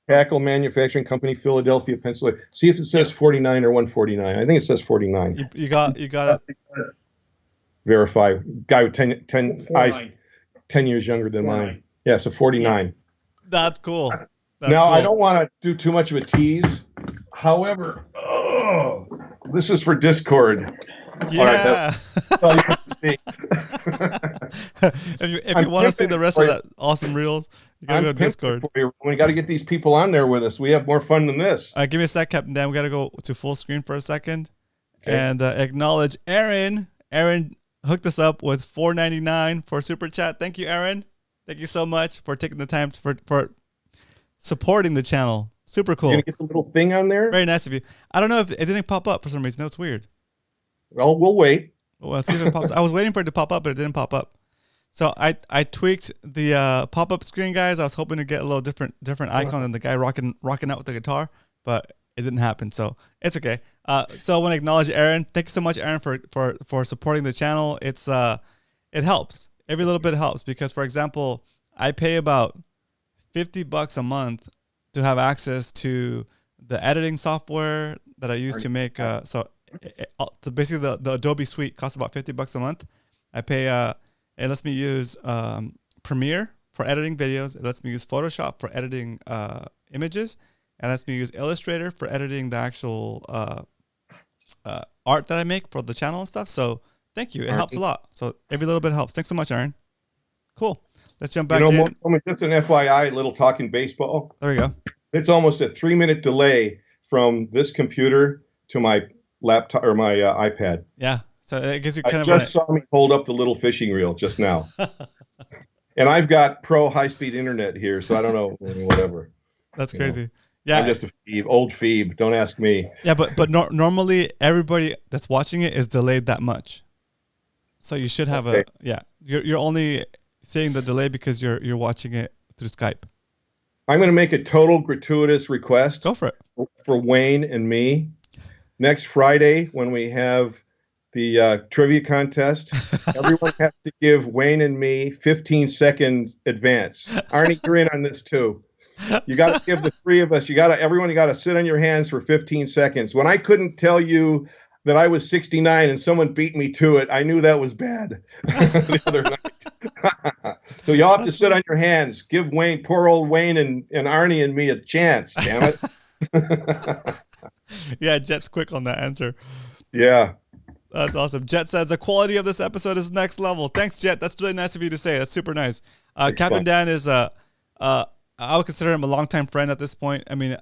Tackle Manufacturing Company, Philadelphia, Pennsylvania. See if it says 49 or 149. I think it says 49. You got it. Verify. Guy with 10 eyes. 10 years younger than mine. Yeah, so 49. That's cool. Now, I don't want to do too much of a tease. However, this is for Discord. Yeah. All right, that's all you have to see. if you want to see the rest of that awesome reels, you gotta go to Discord. We got to get these people on there with us. We have more fun than this. All right, give me a sec, Captain Dan. We got to go to full screen for a second and acknowledge Aaron. Aaron hooked us up with $4.99 for Super Chat. Thank you, Aaron. Thank you so much for taking the time for supporting the channel. Super cool. You're gonna get the little thing on there? Very nice of you. I don't know if it didn't pop up for some reason. No, it's weird. Well, we'll wait. Well, let's see if it pops. I was waiting for it to pop up, but it didn't pop up. So I tweaked the pop-up screen, guys. I was hoping to get a little different icon than the guy rocking out with the guitar, but it didn't happen. So it's okay. So I want to acknowledge Aaron. Thank you so much, Aaron, for supporting the channel. It's it helps. Every little bit helps because, for example, I pay about $50 a month to have access to the editing software that I use to make. Basically the Adobe Suite costs about $50 a month. I pay. It lets me use Premiere for editing videos. It lets me use Photoshop for editing images. It lets me use Illustrator for editing the actual art that I make for the channel and stuff. So thank you. It helps a lot. So every little bit helps. Thanks so much, Aaron. Cool. Let's jump back in. Just an FYI, little talking baseball. There we go. It's almost a 3-minute delay from this computer to my laptop or my iPad. Yeah. So I guess you kind of just saw me hold up the little fishing reel just now. And I've got pro high-speed internet here, so I don't know, whatever. That's crazy. Yeah. I'm just a old Phoebe. Don't ask me. Yeah, but normally everybody that's watching it is delayed that much. So you should have you're only seeing the delay because you're watching it through Skype. I'm going to make a total gratuitous request. Go for it. For Wayne and me. Next Friday when we have the trivia contest, everyone has to give Wayne and me 15 seconds advance. Arnie, you're in on this too. You got to give the three of us. You got to sit on your hands for 15 seconds. When I couldn't tell you that I was 69 and someone beat me to it, I knew that was bad the other night. So y'all have to sit on your hands. Give Wayne, poor old Wayne and Arnie and me a chance, damn it. Yeah, Jet's quick on that answer. Yeah. That's awesome. Jet says the quality of this episode is next level. Thanks, Jet. That's really nice of you to say. That's super nice. Captain Dan is I would consider him a longtime friend at this point. I mean,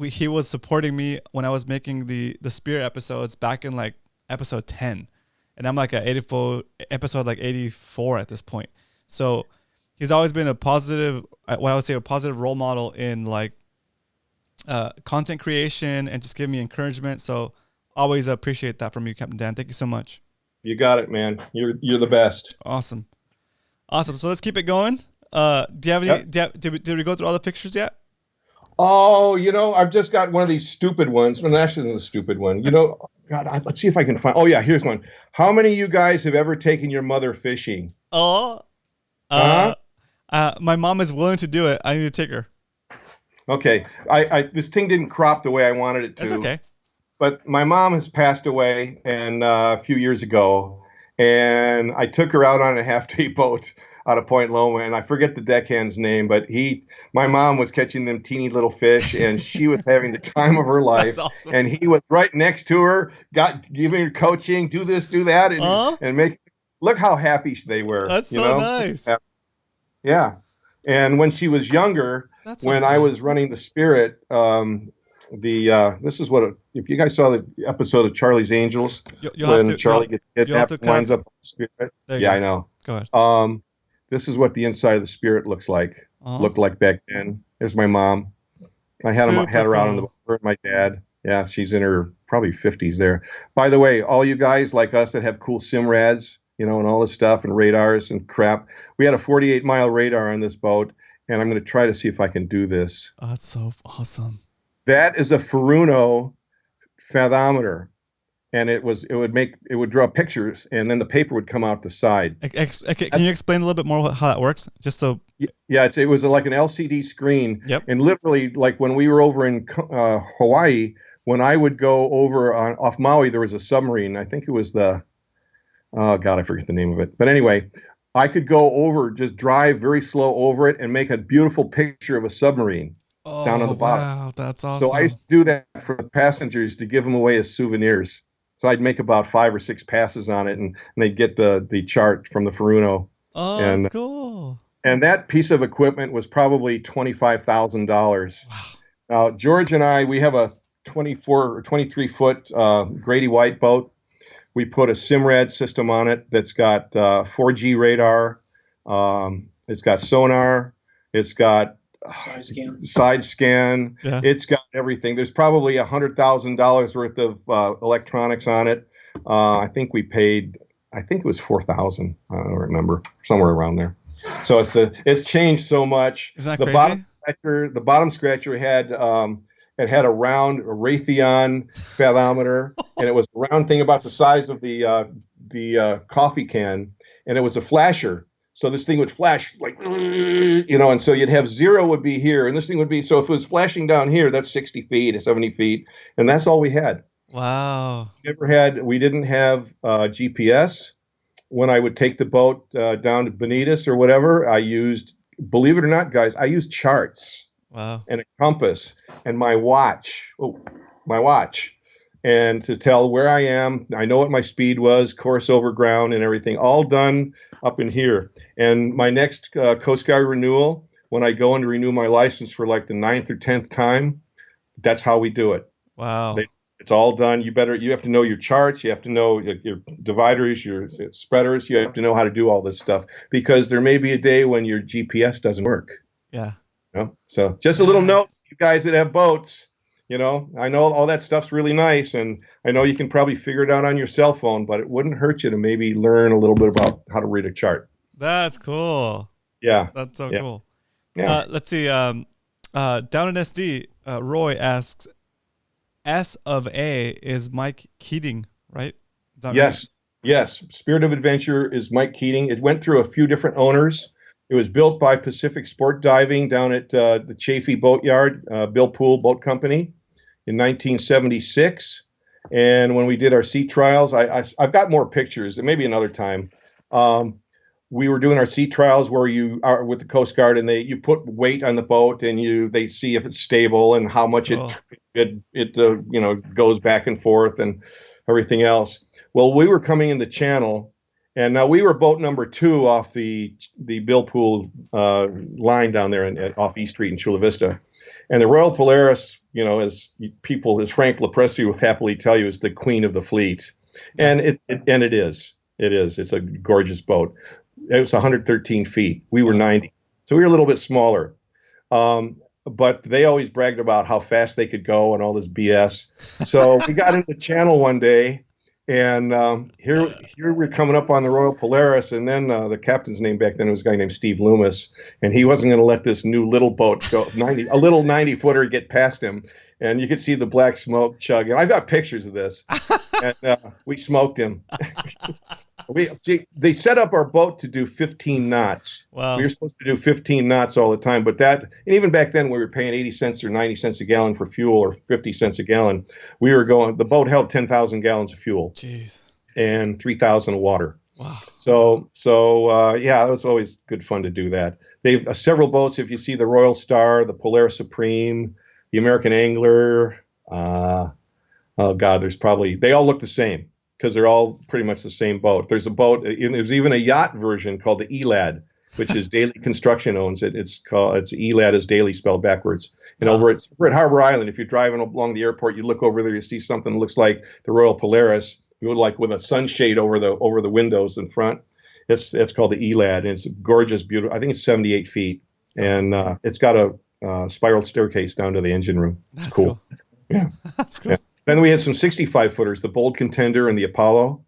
he was supporting me when I was making the Spear episodes back in like episode 10. and I'm like at 84 episode, like 84 at this point. So he's always been a positive, what I would say, a positive role model in like content creation and just giving me encouragement. So always appreciate that from you, Captain Dan. Thank you so much. You got it, man. You're the best. Awesome. So let's keep it going. Do you have any? Yep. Did we go through all the pictures yet? Oh, I've just got one of these stupid ones. Well, actually, isn't a stupid one. God, let's see if I can find. Oh yeah, here's one. How many of you guys have ever taken your mother fishing? Oh, my mom is willing to do it. I need to take her. Okay, this thing didn't crop the way I wanted it to. That's okay. But my mom has passed away and a few years ago, and I took her out on a half-day boat out of Point Loma, and I forget the deckhand's name, but my mom was catching them teeny little fish, and she was having the time of her life. That's awesome. And he was right next to her, giving her coaching, do this, do that, and look how happy they were. That's so nice. Yeah. And when she was younger, when I was running the Spirit, this is what if you guys saw the episode of Charlie's Angels, when Charlie gets kidnapped and winds up on the Spirit. Yeah, I know. Go ahead. This is what the inside of the Spirit looks like. Looked like back then. There's my mom. I had her out on the boat. My dad. Yeah, she's in her probably 50s there. By the way, all you guys like us that have cool simrads, and all this stuff and radars and crap. We had a 48-mile radar on this boat, and I'm going to try to see if I can do this. Oh, that's so awesome. That is a Furuno fathometer, and it would draw pictures, and then the paper would come out the side. Can you explain a little bit more how that works? Just so. Yeah, it was like an LCD screen. Yep. And literally, like when we were over in Hawaii, when I would go over off Maui, there was a submarine. I think it was oh God, I forget the name of it. But anyway, I could go over, just drive very slow over it, and make a beautiful picture of a submarine. Down on the bottom. Wow, that's awesome. So I used to do that for the passengers to give them away as souvenirs. So I'd make about 5 or 6 passes on it, and they'd get the chart from the Furuno. Oh, that's cool. And that piece of equipment was probably $25,000. Wow. Now, George and I, we have a 24 or 23-foot Grady White boat. We put a Simrad system on it that's got 4G radar. It's got sonar. It's got side scan. Yeah. It's got everything. There's probably $100,000 worth of electronics on it. I think we paid. I think it was $4,000. I don't remember, somewhere around there. So it's changed so much. Is that crazy? The bottom scratcher had it had a round Raytheon fathometer, and it was a round thing about the size of the coffee can, and it was a flasher. So this thing would flash like, and so you'd have 0 would be here, and this thing would be, so if it was flashing down here, that's 60 feet or 70 feet, and that's all we had. Wow. We didn't have GPS. When I would take the boat down to Bonitas or whatever, I used, believe it or not, guys, I used charts. Wow. And a compass and my watch. And to tell where I am, I know what my speed was, course over ground and everything, all done up in here. And my next Coast Guard renewal, when I go in to renew my license for like the 9th or 10th time, that's how we do it. Wow. It's all done. You have to know your charts. You have to know your dividers, your spreaders. You have to know how to do all this stuff, because there may be a day when your GPS doesn't work. Yeah. So just a little note, you guys that have boats, I know all that stuff's really nice, and I know you can probably figure it out on your cell phone, but it wouldn't hurt you to maybe learn a little bit about how to read a chart. That's cool. Yeah. That's so cool. Yeah. Let's see. Down in SD, Roy asks, S of A is Mike Keating, right? Yes. Right? Yes. Spirit of Adventure is Mike Keating. It went through a few different owners. It was built by Pacific Sport Diving down at the Chaffee Boatyard, Bill Poole Boat Company in 1976. And when we did our sea trials, I've got more pictures, and maybe another time. We were doing our sea trials where you are with the Coast Guard, and you put weight on the boat, and they see if it's stable and how much it goes back and forth and everything else. Well, we were coming in the channel, and now we were boat number 2 off the Bill Poole line down there off East Street in Chula Vista. And the Royal Polaris, as Frank Lopresti will happily tell you, is the queen of the fleet. And it is. It's a gorgeous boat. It was 113 feet. We were 90. So we were a little bit smaller. But they always bragged about how fast they could go and all this BS. So we got into the channel one day, and here we're coming up on the Royal Polaris, and then the captain's name back then was a guy named Steve Loomis, and he wasn't going to let this new little boat go, a little 90-footer get past him, and you could see the black smoke chugging. I've got pictures of this, and we smoked him. They set up our boat to do 15 knots. Wow. We were supposed to do 15 knots all the time, but and even back then we were paying 80 cents or 90 cents a gallon for fuel, or 50 cents a gallon. The boat held 10,000 gallons of fuel. Jeez. And 3,000 of water. Wow. So yeah, it was always good fun to do that. They've several boats. If you see the Royal Star, the Polaris Supreme, the American Angler, oh God, they all look the same, because they're all pretty much the same boat. There's there's even a yacht version called the ELAD, which is Daily Construction owns it. It's ELAD is Daily spelled backwards. And over at Harbor Island, if you're driving along the airport, you look over there, you see something that looks like the Royal Polaris, with a sunshade over the windows in front. It's called the ELAD, and it's gorgeous, beautiful. I think it's 78 feet, and it's got a spiral staircase down to the engine room. It's cool. Yeah. That's cool. Yeah. Then we had some 65-footers, the Bold Contender and the Apollo.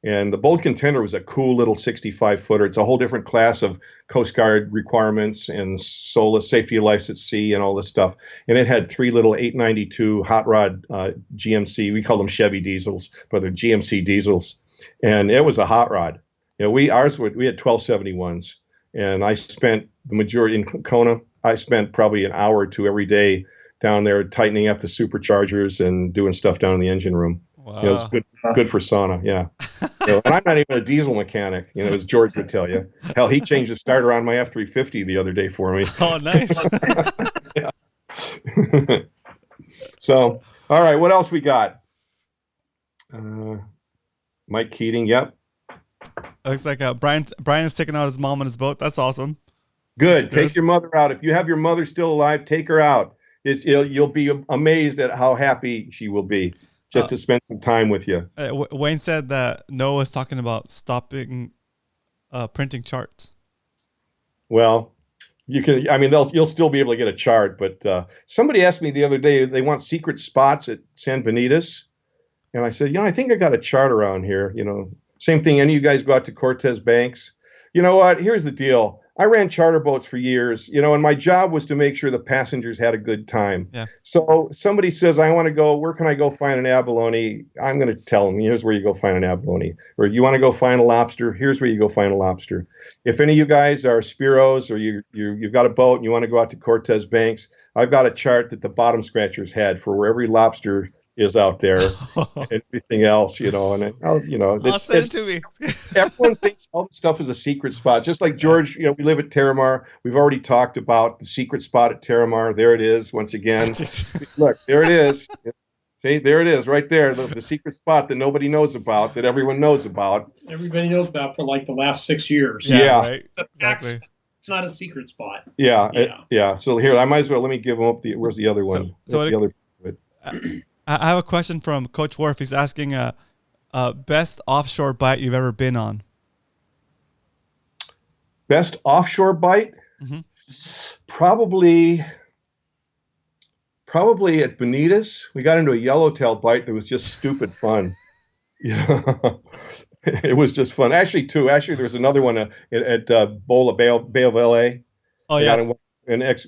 And the Bold Contender was a cool little 65-footer. It's a whole different class of Coast Guard requirements and SOLAS, safety of life at sea, and all this stuff. And it had 3 little 892 hot rod GMC. We call them Chevy diesels, but they're GMC diesels. And it was a hot rod. We had 1271s. And I spent the majority in Kona. I spent probably an hour or two every day down there tightening up the superchargers and doing stuff down in the engine room. Wow. It was good for sauna, yeah. And I'm not even a diesel mechanic, as George would tell you. Hell, he changed the starter on my F-350 the other day for me. Oh, nice. So, all right, what else we got? Mike Keating, yep. Looks like Brian is taking out his mom on his boat. That's awesome. Good. Take your mother out. If you have your mother still alive, take her out. You'll be amazed at how happy she will be just to spend some time with you. Wayne said that Noah was talking about stopping printing charts. Well, you can. I mean, you'll still be able to get a chart. But somebody asked me the other day, they want secret spots at San Benitez, and I said, I think I got a chart around here. Same thing. Any of you guys go out to Cortez Banks? You know what? Here's the deal. I ran charter boats for years, and my job was to make sure the passengers had a good time. Yeah. So somebody says, I want to go, where can I go find an abalone? I'm going to tell them, here's where you go find an abalone. Or you want to go find a lobster? Here's where you go find a lobster. If any of you guys are Spiros, or you've got a boat and you want to go out to Cortez Banks, I've got a chart that the bottom scratchers had for where every lobster is out there and everything else, and Send it to me. Everyone thinks all this stuff is a secret spot. Just like George, we live at Terramar. We've already talked about the secret spot at Terramar. There it is once again. Look, there it is. See, there it is right there. The secret spot that nobody knows about, that everyone knows about. Everybody knows about for like the last 6 years. Yeah. Right. Exactly. It's not a secret spot. Yeah. So here, I might as well, let me give them up where's the other one? I have a question from Coach Worf. He's asking, best offshore bite you've ever been on. Best offshore bite? Mm-hmm. Probably at Benitez. We got into a yellowtail bite that was just stupid fun. It was just fun. Actually, there's another one at Bola Bay of LA. Oh, yeah.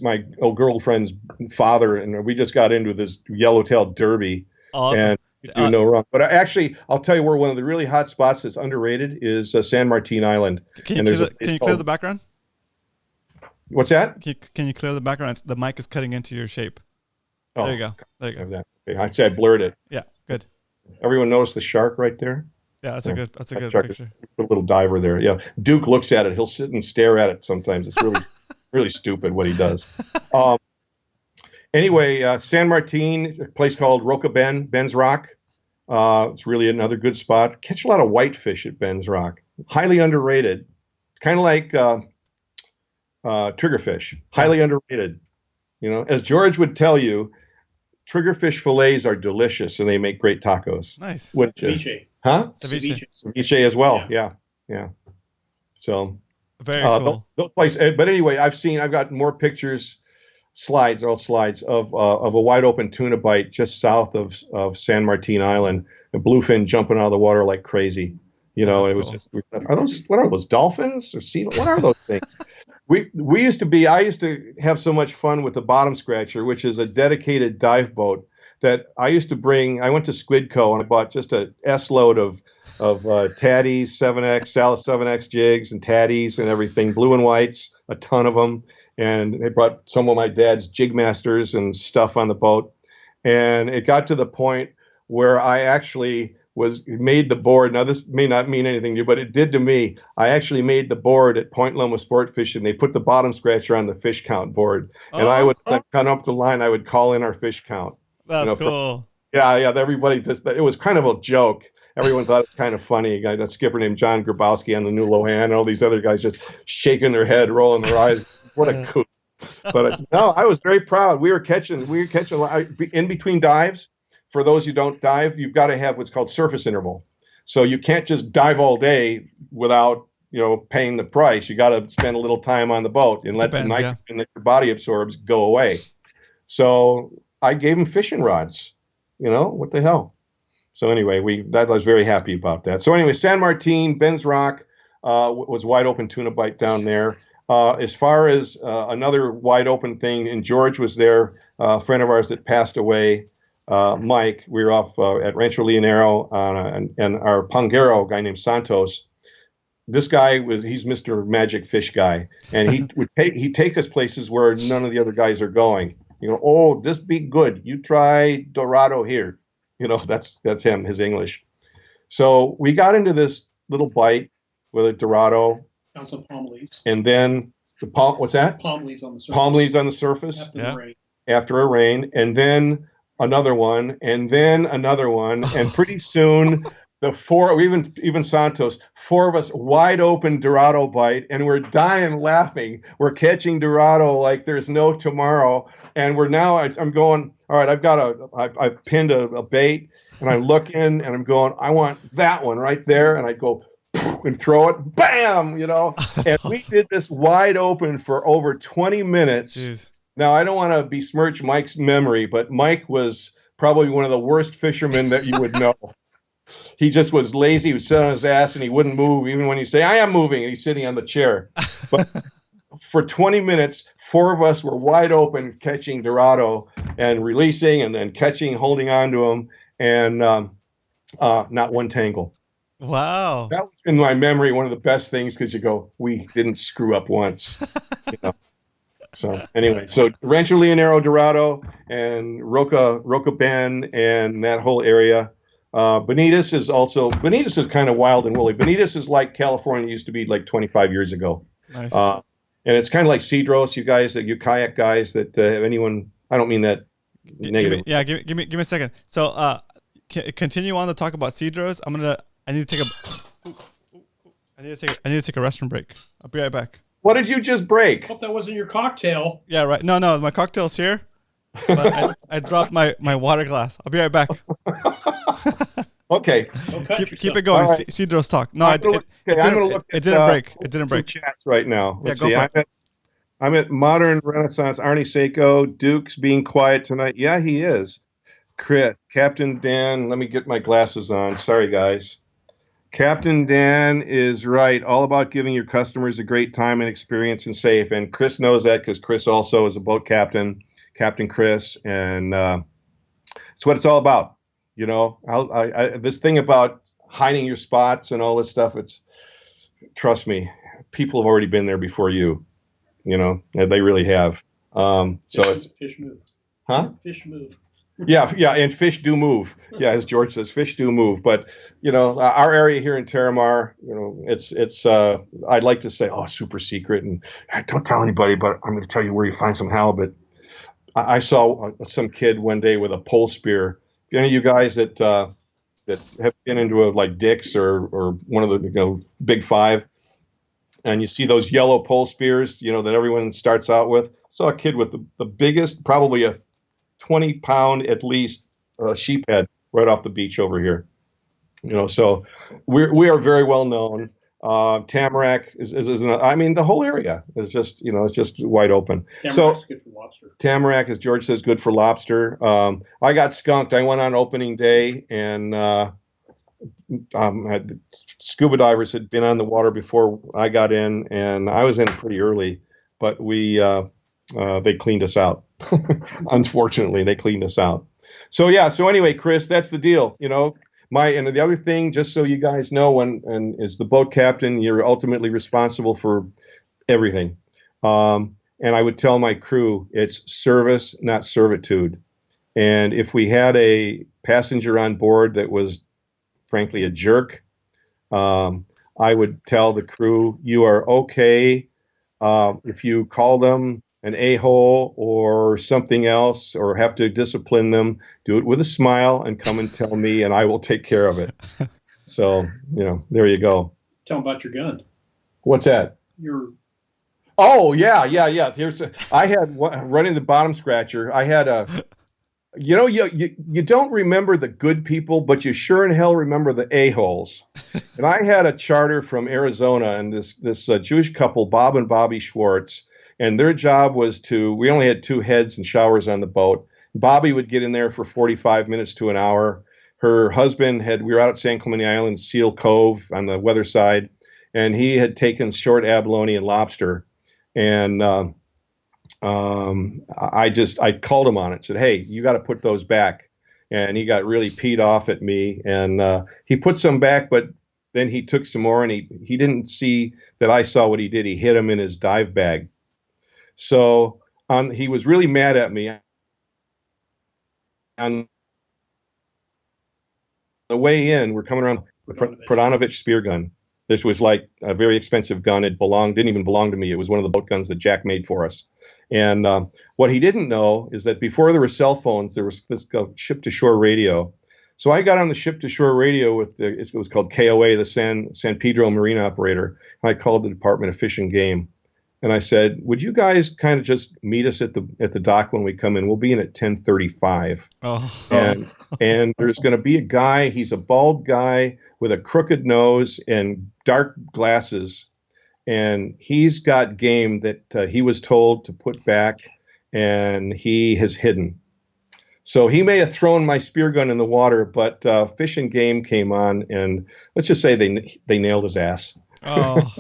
My old girlfriend's father, and we just got into this yellowtail derby. And do no wrong. But I'll tell you where one of the really hot spots that's underrated is San Martin Island. Can you clear the background? What's that? Can you clear the background? The mic is cutting into your shape. Oh, there you go. Okay, I'd say I blurred it. Yeah, good. Everyone notice the shark right there? Yeah, that's a good picture. A little diver there. Yeah, Duke looks at it. He'll sit and stare at it sometimes. It's really really stupid what he does. Anyway, San Martin, a place called Roca Ben's Rock. It's really another good spot. Catch a lot of whitefish at Ben's Rock. Highly underrated. Kind of like triggerfish. Highly underrated. As George would tell you, triggerfish fillets are delicious and they make great tacos. Nice. Ceviche. Huh? Ceviche. Ceviche as well. Yeah. So Very cool. those places. But anyway, I've got more pictures, old slides of a wide open tuna bite just south of San Martin Island, and bluefin jumping out of the water like crazy. That's It was cool. just, what are those, dolphins or sea? What are those things? I used to have so much fun with the bottom scratcher, which is a dedicated dive boat that I used to bring. I went to Squidco and I bought just a S load of Taddies, 7X, Salis 7X jigs and Taddies and everything, blue and whites, a ton of them. And they brought some of my dad's jig masters and stuff on the boat. And it got to the point where I actually made the board. Now, this may not mean anything to you, but it did to me. I actually made the board at Point Loma Sport Fishing. They put the bottom scratcher on the fish count board. And I would, as I come up the line, I would call in our fish count. That's cool. Everybody just, it was kind of a joke. Everyone thought it was kind of funny. A skipper named John Grabowski on the New Lohan, and all these other guys just shaking their head, rolling their eyes. What a kook. But I was very proud. We were catching in between dives. For those who don't dive, you've got to have what's called surface interval. So you can't just dive all day without, paying the price. You got to spend a little time on the boat and let the nitrogen that your body absorbs go away. So I gave them fishing rods. What the hell? So anyway, I was very happy about that. So anyway, San Martin, Ben's Rock was wide open tuna bite down there. As far as another wide open thing, and George was there, a friend of ours that passed away, Mike. We were off at Rancho Leonero, and our Pangero guy named Santos. This guy he's Mr. Magic Fish Guy, and he'd take us places where none of the other guys are going. This be good. You try Dorado here. That's him, his English. So we got into this little bite with a Dorado. Found some palm leaves. And then what's that? Palm leaves on the surface. Palm leaves on the surface. After the rain. After a rain. And then another one, and then another one. And pretty soon, even Santos, 4 of us, wide open Dorado bite, and we're dying laughing. We're catching Dorado like there's no tomorrow. And I'm going, all right, I've pinned a bait, and I'm looking, and I'm going, I want that one right there. And I go and throw it, bam, and awesome. We did this wide open for over 20 minutes. Jeez. Now, I don't want to besmirch Mike's memory, but Mike was probably one of the worst fishermen that you would know. He just was lazy. He would sit on his ass and he wouldn't move, even when you say, I am moving, and he's sitting on the chair. But for 20 minutes, 4 of us were wide open catching Dorado and releasing and then catching, holding on to them, and not one tangle. Wow. That was, in my memory, one of the best things, because you go, we didn't screw up once. So anyway, so Rancho Leonero, Dorado, and Roca Bend, and that whole area. Benitez is kind of wild and woolly. Benitez is like California used to be like 25 years ago. Nice. And it's kind of like Cedros, you kayak guys that have anyone, I don't mean that negative. Give me a second. So continue on to talk about Cedros. I need to take a restroom break. I'll be right back. What did you just break? Hope that wasn't your cocktail. Yeah, right. No, my cocktail's here. But I dropped my water glass. I'll be right back. Okay. Keep it going. Right. Cedros talk. No, it didn't break. It didn't break. Chats right now. Let's see. I'm at Modern Renaissance. Arnie Seiko. Duke's being quiet tonight. Yeah, he is. Chris, Captain Dan. Let me get my glasses on. Sorry, guys. Captain Dan is right. All about giving your customers a great time and experience and safe. And Chris knows that because Chris also is a boat captain, Captain Chris, and it's what it's all about. This thing about hiding your spots and all this stuff. Trust me, people have already been there before you. They really have. Fish move. Huh? Fish move. Yeah, and fish do move. Yeah, as George says, fish do move. But our area here in Terramar, it's I'd like to say, super secret, and don't tell anybody, but I'm going to tell you where you find some halibut. I saw some kid one day with a pole spear. Any of you guys that have been into like Dick's or one of the Big Five, and you see those yellow pole spears, that everyone starts out with. I saw a kid with the biggest, probably a 20-pound at least sheephead right off the beach over here. So we are very well known. Tamarack I mean, the whole area is just, it's just wide open. Tamarack's good for lobster. Tamarack, as George says, good for lobster. I got skunked. I went on opening day, and scuba divers had been on the water before I got in, and I was in pretty early, but they cleaned us out. Unfortunately, they cleaned us out. So yeah. So anyway, Chris, that's the deal. And the other thing, just so you guys know, and as the boat captain, you're ultimately responsible for everything. And I would tell my crew, it's service, not servitude. And if we had a passenger on board that was, frankly, a jerk, I would tell the crew, you are okay if you call them an a-hole or something else, or have to discipline them, do it with a smile and come and tell me, and I will take care of it. So, there you go. Tell them about your gun. What's that? Oh, yeah. I had running the bottom scratcher. I had you don't remember the good people, but you sure in hell remember the a-holes. And I had a charter from Arizona, and this Jewish couple, Bob and Bobby Schwartz, and their job was we only had 2 heads and showers on the boat. Bobby would get in there for 45 minutes to an hour. Her husband we were out at San Clemente Island, Seal Cove on the weather side, and he had taken short abalone and lobster. And I called him on it, said, hey, you got to put those back. And he got really peed off at me, and he put some back, but then he took some more, and he didn't see that I saw what he did. He hid them in his dive bag. So he was really mad at me. On the way in, we're coming around the Prodanovich spear gun. This was like a very expensive gun. It didn't even belong to me. It was one of the boat guns that Jack made for us. And what he didn't know is that before there were cell phones, there was this ship-to-shore radio. So I got on the ship-to-shore radio it was called KOA, the San Pedro Marine Operator. And I called the Department of Fish and Game. And I said, would you guys kind of just meet us at the dock when we come in? We'll be in at 10:35. And there's going to be a guy. He's a bald guy with a crooked nose and dark glasses. And he's got game that he was told to put back, and he has hidden. So he may have thrown my spear gun in the water, but Fish and Game came on, and let's just say they nailed his ass. Oh.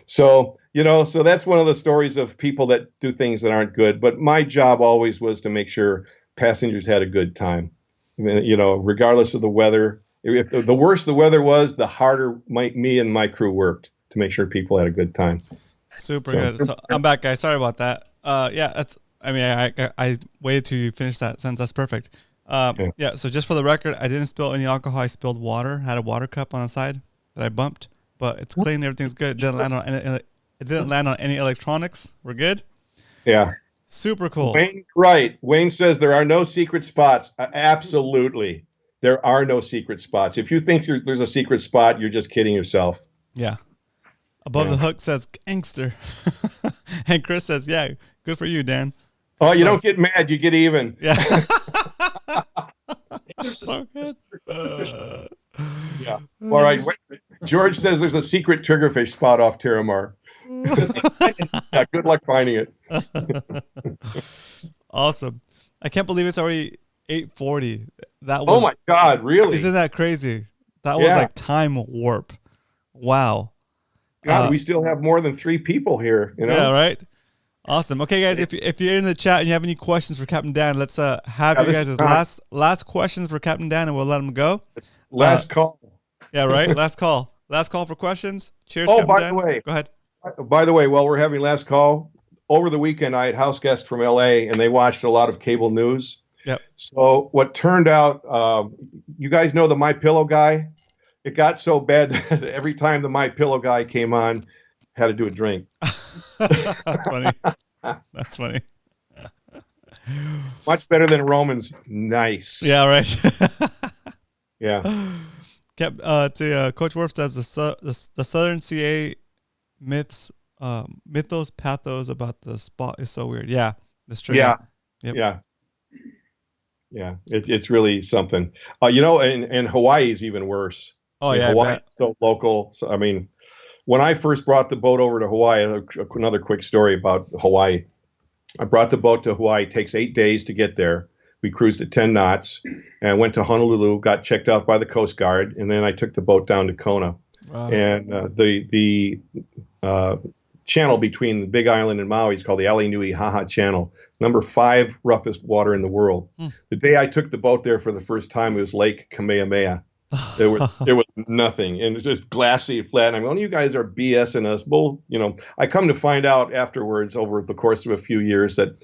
So that's one of the stories of people that do things that aren't good. But my job always was to make sure passengers had a good time, regardless of the weather. If the worse the weather was, the harder me and my crew worked to make sure people had a good time. Super good. So I'm back, guys. Sorry about that. I waited till you finish that sentence. That's perfect. Yeah. So just for the record, I didn't spill any alcohol. I spilled water. Had a water cup on the side that I bumped, but it's clean. Everything's good. It didn't land on any electronics. We're good. Yeah. Super cool. Wayne says there are no secret spots. Absolutely. There are no secret spots. If you think there's a secret spot, you're just kidding yourself. Yeah. Above the hook says gangster. And Chris says, yeah, good for you, Dan. Oh, you don't get mad. You get even. Yeah. So good. Yeah. All right. George says there's a secret triggerfish spot off Terramar. Yeah, good luck finding it. Awesome. I can't believe it's already 8:40. Oh my God, really? Isn't that crazy? That was like time warp. Wow. God, we still have more than 3 people here, Yeah, right? Awesome. Okay, guys, if you're in the chat and you have any questions for Captain Dan, let's have you guys' last questions for Captain Dan, and we'll let him go. Last call. Yeah, right? Last call. Last call for questions. Cheers, Captain Dan. By the way. Go ahead. By the way, while we're having last call, over the weekend I had house guests from LA, and they watched a lot of cable news. Yep. So what turned out, you guys know the My Pillow guy? It got so bad that every time the My Pillow guy came on, had to do a drink. Funny. That's funny. Much better than Romans. Nice. Yeah, right. Yeah. Coach Worf says the Southern CA mythos, pathos about the spot is so weird. Yeah, that's true. Yeah. Yep. Yeah. Yeah, it's really something. And Hawaii is even worse. Oh yeah, I Hawaii bet. is so local. So I mean, when I first brought the boat over to Hawaii, another quick story about Hawaii. I brought the boat to Hawaii. It takes 8 days to get there. We cruised at 10 knots and went to Honolulu, got checked out by the Coast Guard, and then I took the boat down to Kona. Wow. And the uh, channel between the Big Island and Maui is called the Ali Nui Haha Channel, number 5 roughest water in the world. Hmm. The day I took the boat there for the first time, it was Lake Kamehameha. There was nothing, and it was just glassy, flat. And I'm going, you guys are BSing us. Well, I come to find out afterwards, over the course of a few years, and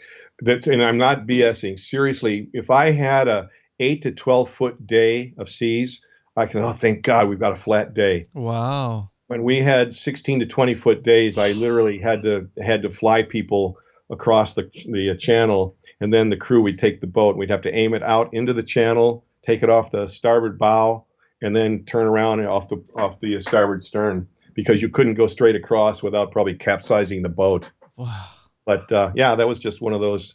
I'm not BSing. Seriously, if I had a 8 to 12 foot day of seas, I can. Oh, thank God, we've got a flat day. Wow. When we had 16 to 20 foot days, I literally had to fly people across the channel, and then the crew would take the boat, and we'd have to aim it out into the channel, take it off the starboard bow, and then turn around and off the starboard stern, because you couldn't go straight across without probably capsizing the boat. Wow. But yeah, that was just one of those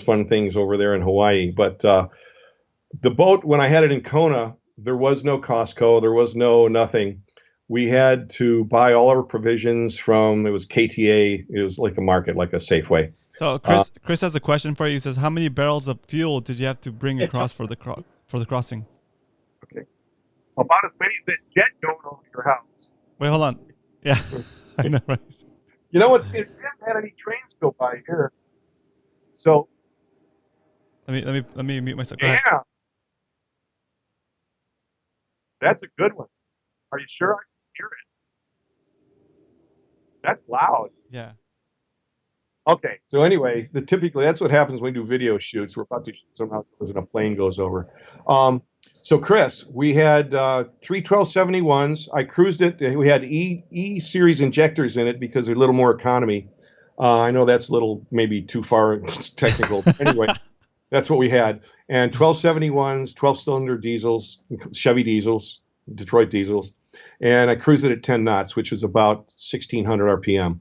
fun things over there in Hawaii. But the boat, when I had it in Kona, there was no Costco, there was no nothing. We had to buy all our provisions from, it was KTA, it was like a market, like a Safeway. So Chris has a question for you. He says, how many barrels of fuel did you have to bring across for the crossing? Okay. About as many as that jet going over your house. Wait, hold on. Yeah, I know, right? You know what? We haven't had any trains go by here. So let me mute myself. Go ahead. yeah, that's a good one. Are you sure I can hear it? That's loud. Yeah. Okay. So anyway, typically that's what happens when we do video shoots. We're about to shoot some outdoors and a plane goes over. So Chris, we had 3 1271s. I cruised it. We had E series injectors in it because they're a little more economy. I know that's a little maybe too far technical. But anyway, that's what we had. And 1271s, 12-cylinder diesels, Chevy diesels, Detroit diesels. And I cruised it at 10 knots, which was about 1,600 RPM.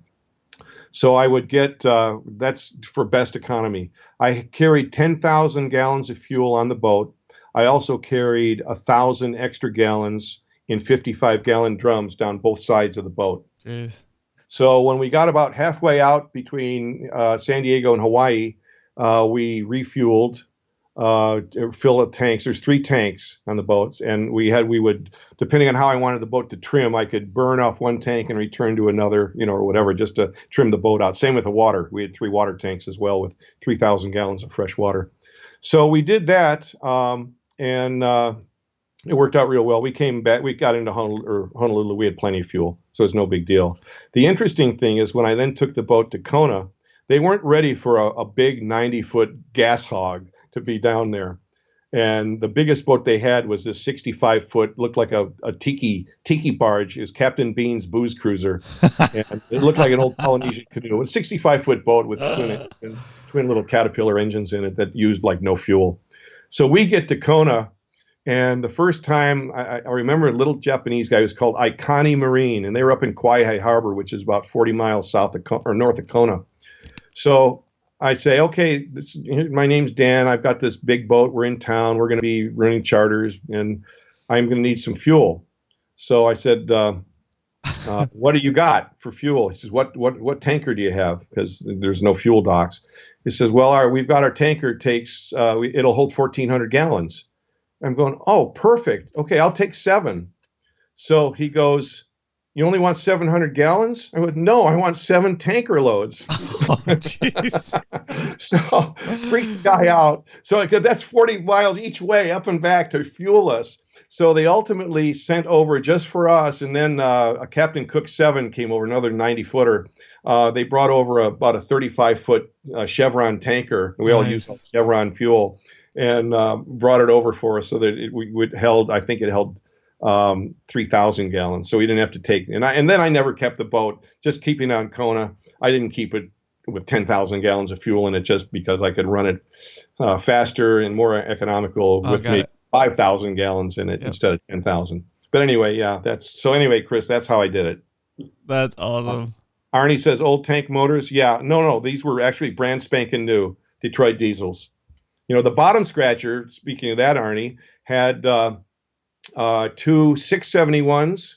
So I would get, that's for best economy. I carried 10,000 gallons of fuel on the boat. I also carried 1,000 extra gallons in 55-gallon drums down both sides of the boat. Jeez. So when we got about halfway out between San Diego and Hawaii, we refueled, fill the tanks. There's 3 tanks on the boats, and we would, depending on how I wanted the boat to trim, I could burn off one tank and return to another, or whatever, just to trim the boat out. Same with the water. We had 3 water tanks as well with 3,000 gallons of fresh water. So we did that, and it worked out real well. We came back. We got into Honolulu. We had plenty of fuel, so it's no big deal. The interesting thing is when I then took the boat to Kona, they weren't ready for a big 90-foot gas hog to be down there. And the biggest boat they had was this 65-foot, looked like a tiki barge. It was Captain Bean's booze cruiser. And it looked like an old Polynesian canoe. A 65-foot boat with twin little Caterpillar engines in it that used like no fuel. So we get to Kona, and the first time I remember a little Japanese guy was called Ikani Marine, and they were up in Kawaihae Harbor, which is about 40 miles south of north of Kona. So I say, okay, my name's Dan. I've got this big boat. We're in town. We're going to be running charters, and I'm going to need some fuel. So I said, what do you got for fuel? He says, what tanker do you have? Because there's no fuel docks. He says, well, we've got our tanker takes, it'll hold 1,400 gallons. I'm going, oh, perfect. Okay, I'll take 7. So he goes, you only want 700 gallons? I went, no, I want 7 tanker loads. Oh, jeez. So freaked the guy out. So that's 40 miles each way up and back to fuel us. So they ultimately sent over just for us, and then a Captain Cook 7 came over, another 90-footer. They brought over about a 35-foot Chevron tanker. We all used Chevron fuel, and brought it over for us so that it held 3,000 gallons. So we didn't have to take, and then I never kept the boat, just keeping it on Kona. I didn't keep it with 10,000 gallons of fuel in it just because I could run it faster and more economical with me. 5,000 gallons in it instead of 10,000. But anyway, yeah, anyway, Chris, that's how I did it. That's awesome. Arnie says old tank motors. Yeah, no, these were actually brand spanking new Detroit diesels. the bottom scratcher, speaking of that, Arnie, had two 671s,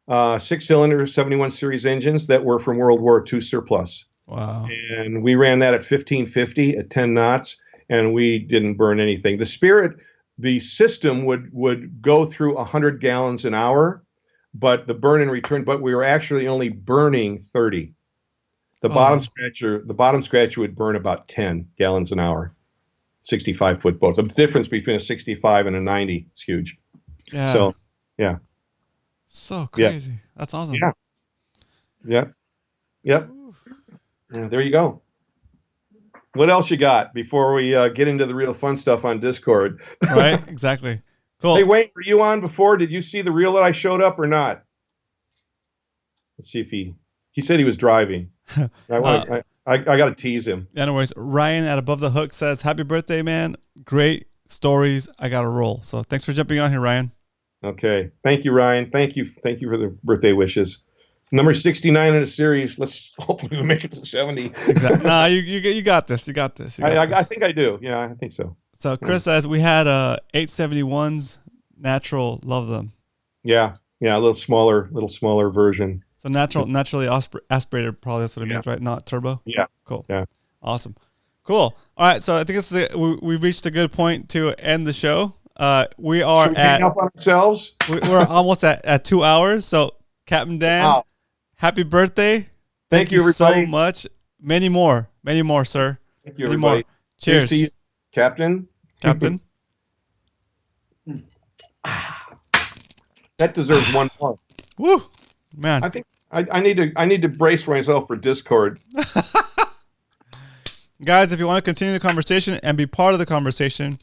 6-cylinder 71 series engines that were from World War II surplus. Wow. And we ran that at 1550 at 10 knots, and we didn't burn anything. The system would go through 100 gallons an hour, but the burn and return, but we were actually only burning 30. The bottom scratcher would burn about 10 gallons an hour. 65-foot boat. The difference between a 65 and a 90 is huge. Yeah. So, yeah. So crazy. Yeah. That's awesome. Yeah. Yep. Yeah, there you go. What else you got before we get into the real fun stuff on Discord? Right, exactly. Cool. Hey, Wayne, were you on before? Did you see the reel that I showed up or not? Let's see if he said he was driving. I got to tease him. Yeah, no worries. Ryan at Above the Hook says, happy birthday, man. Great stories. I got to roll. So thanks for jumping on here, Ryan. Okay. Thank you, Ryan. Thank you for the birthday wishes. Number 69 in the series. Let's hopefully make it to 70. Exactly. Nah, you got this. You got this. I think I do. Yeah, I think so. So Chris says we had 871s natural. Love them. Yeah, a little smaller version. So naturally aspirated. Probably that's what it means, right? Not turbo. Yeah. Cool. Yeah. Awesome. Cool. All right. So I think this is it. We've reached a good point to end the show. We are Should we hang up on ourselves? We're almost at 2 hours. So Captain Dan. Wow. Happy birthday. Thank you so much. Many more, sir. Thank you, everybody. More. Cheers. To you, Captain. Captain. That deserves one more. Woo. Man. I think I need to brace myself for Discord. Guys, if you want to continue the conversation and be part of the conversation,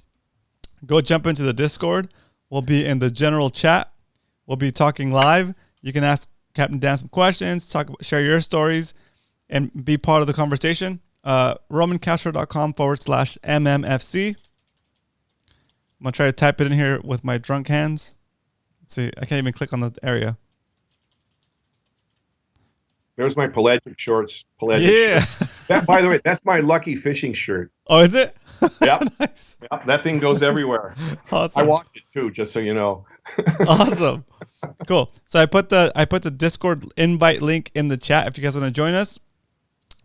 go jump into the Discord. We'll be in the general chat. We'll be talking live. You can ask Captain Dan some questions, share your stories, and be part of the conversation. RomanCastro.com/MMFC. I'm going to try to type it in here with my drunk hands. Let's see. I can't even click on the area. There's my pelagic shorts. Shorts. That, by the way, that's my lucky fishing shirt. Oh, is it? Yep. Nice. Yep. That thing goes everywhere. Awesome. I watched it too, just so you know. Awesome. Cool. So I put the Discord invite link in the chat if you guys want to join us.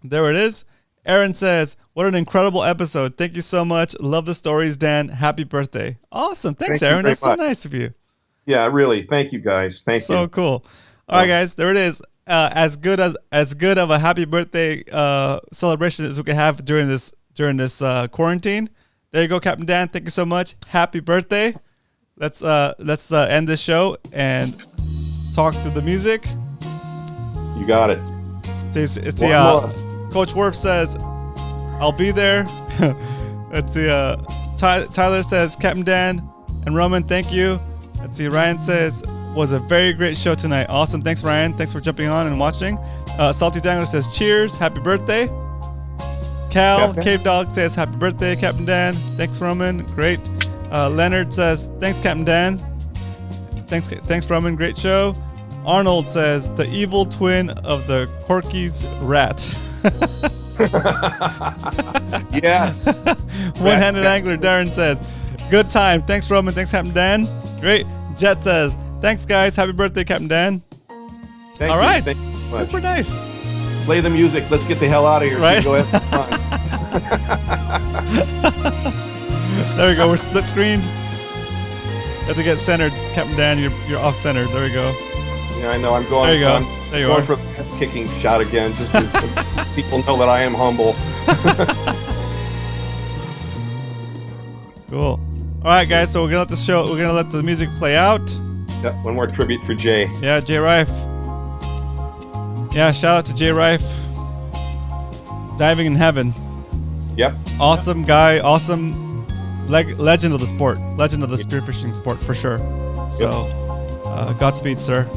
There it is. Aaron says, what an incredible episode. Thank you so much. Love the stories, Dan. Happy birthday. Awesome. Thanks, Aaron. That's so nice of you. Yeah, really. Thank you, guys. Thank you. So cool. All right, guys. There it is. As good of a happy birthday celebration as we can have during this quarantine. There you go, Captain Dan. Thank you so much. Happy birthday. Let's end this show and talk to the music. You got it. Coach Worf says, I'll be there. Let's see. Tyler says, Captain Dan and Roman, thank you. Let's see. Ryan says, was a very great show tonight. Awesome. Thanks, Ryan. Thanks for jumping on and watching. Salty Dangler says, cheers. Happy birthday. Cal, Cave Dog says, happy birthday, Captain Dan. Thanks, Roman. Great. Leonard says, thanks, Captain Dan. Thanks, Roman. Great show. Arnold says, the evil twin of the Corky's rat. Yes. One-handed angler Darren says, good time. Thanks, Roman. Thanks, Captain Dan. Great. Jet says, thanks, guys. Happy birthday, Captain Dan. Thank All you. right. Thank you so much. Super nice. Play the music. Let's get the hell out of here. Right? So go have some fun. There we go. We're split screened. You have to get centered, Captain Dan. You're off centered. There we go. Yeah, I know. I'm going. There you go. There you are. For the ass kicking shot again, just to people know that I am humble. Cool. All right, guys. So we're gonna let the music play out. Yeah, one more tribute for Jay. Yeah, Jay Rife. Yeah, shout out to Jay Rife. Diving in heaven. Yep. Awesome guy. Awesome legend of the sport. Legend of the spearfishing sport for sure. So, Godspeed, sir.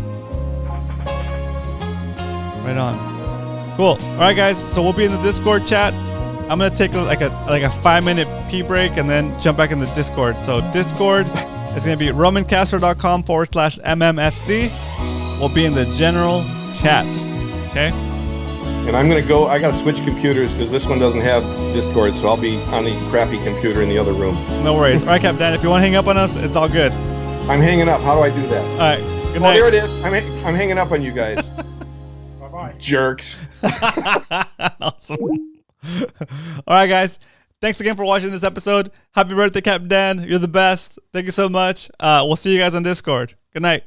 Right on. Cool. All right, guys. So we'll be in the Discord chat. I'm gonna take like a 5-minute pee break and then jump back in the Discord. So Discord is gonna be romancastro.com/MMFC. We'll be in the general chat. Okay. And I'm going to go. I got to switch computers because this one doesn't have Discord, so I'll be on the crappy computer in the other room. No worries. All right, Captain Dan, if you want to hang up on us, it's all good. I'm hanging up. How do I do that? All right. Good Oh, night. there it is. I'm hanging up on you guys. Bye-bye. Jerks. Awesome. All right, guys. Thanks again for watching this episode. Happy birthday, Captain Dan. You're the best. Thank you so much. We'll see you guys on Discord. Good night.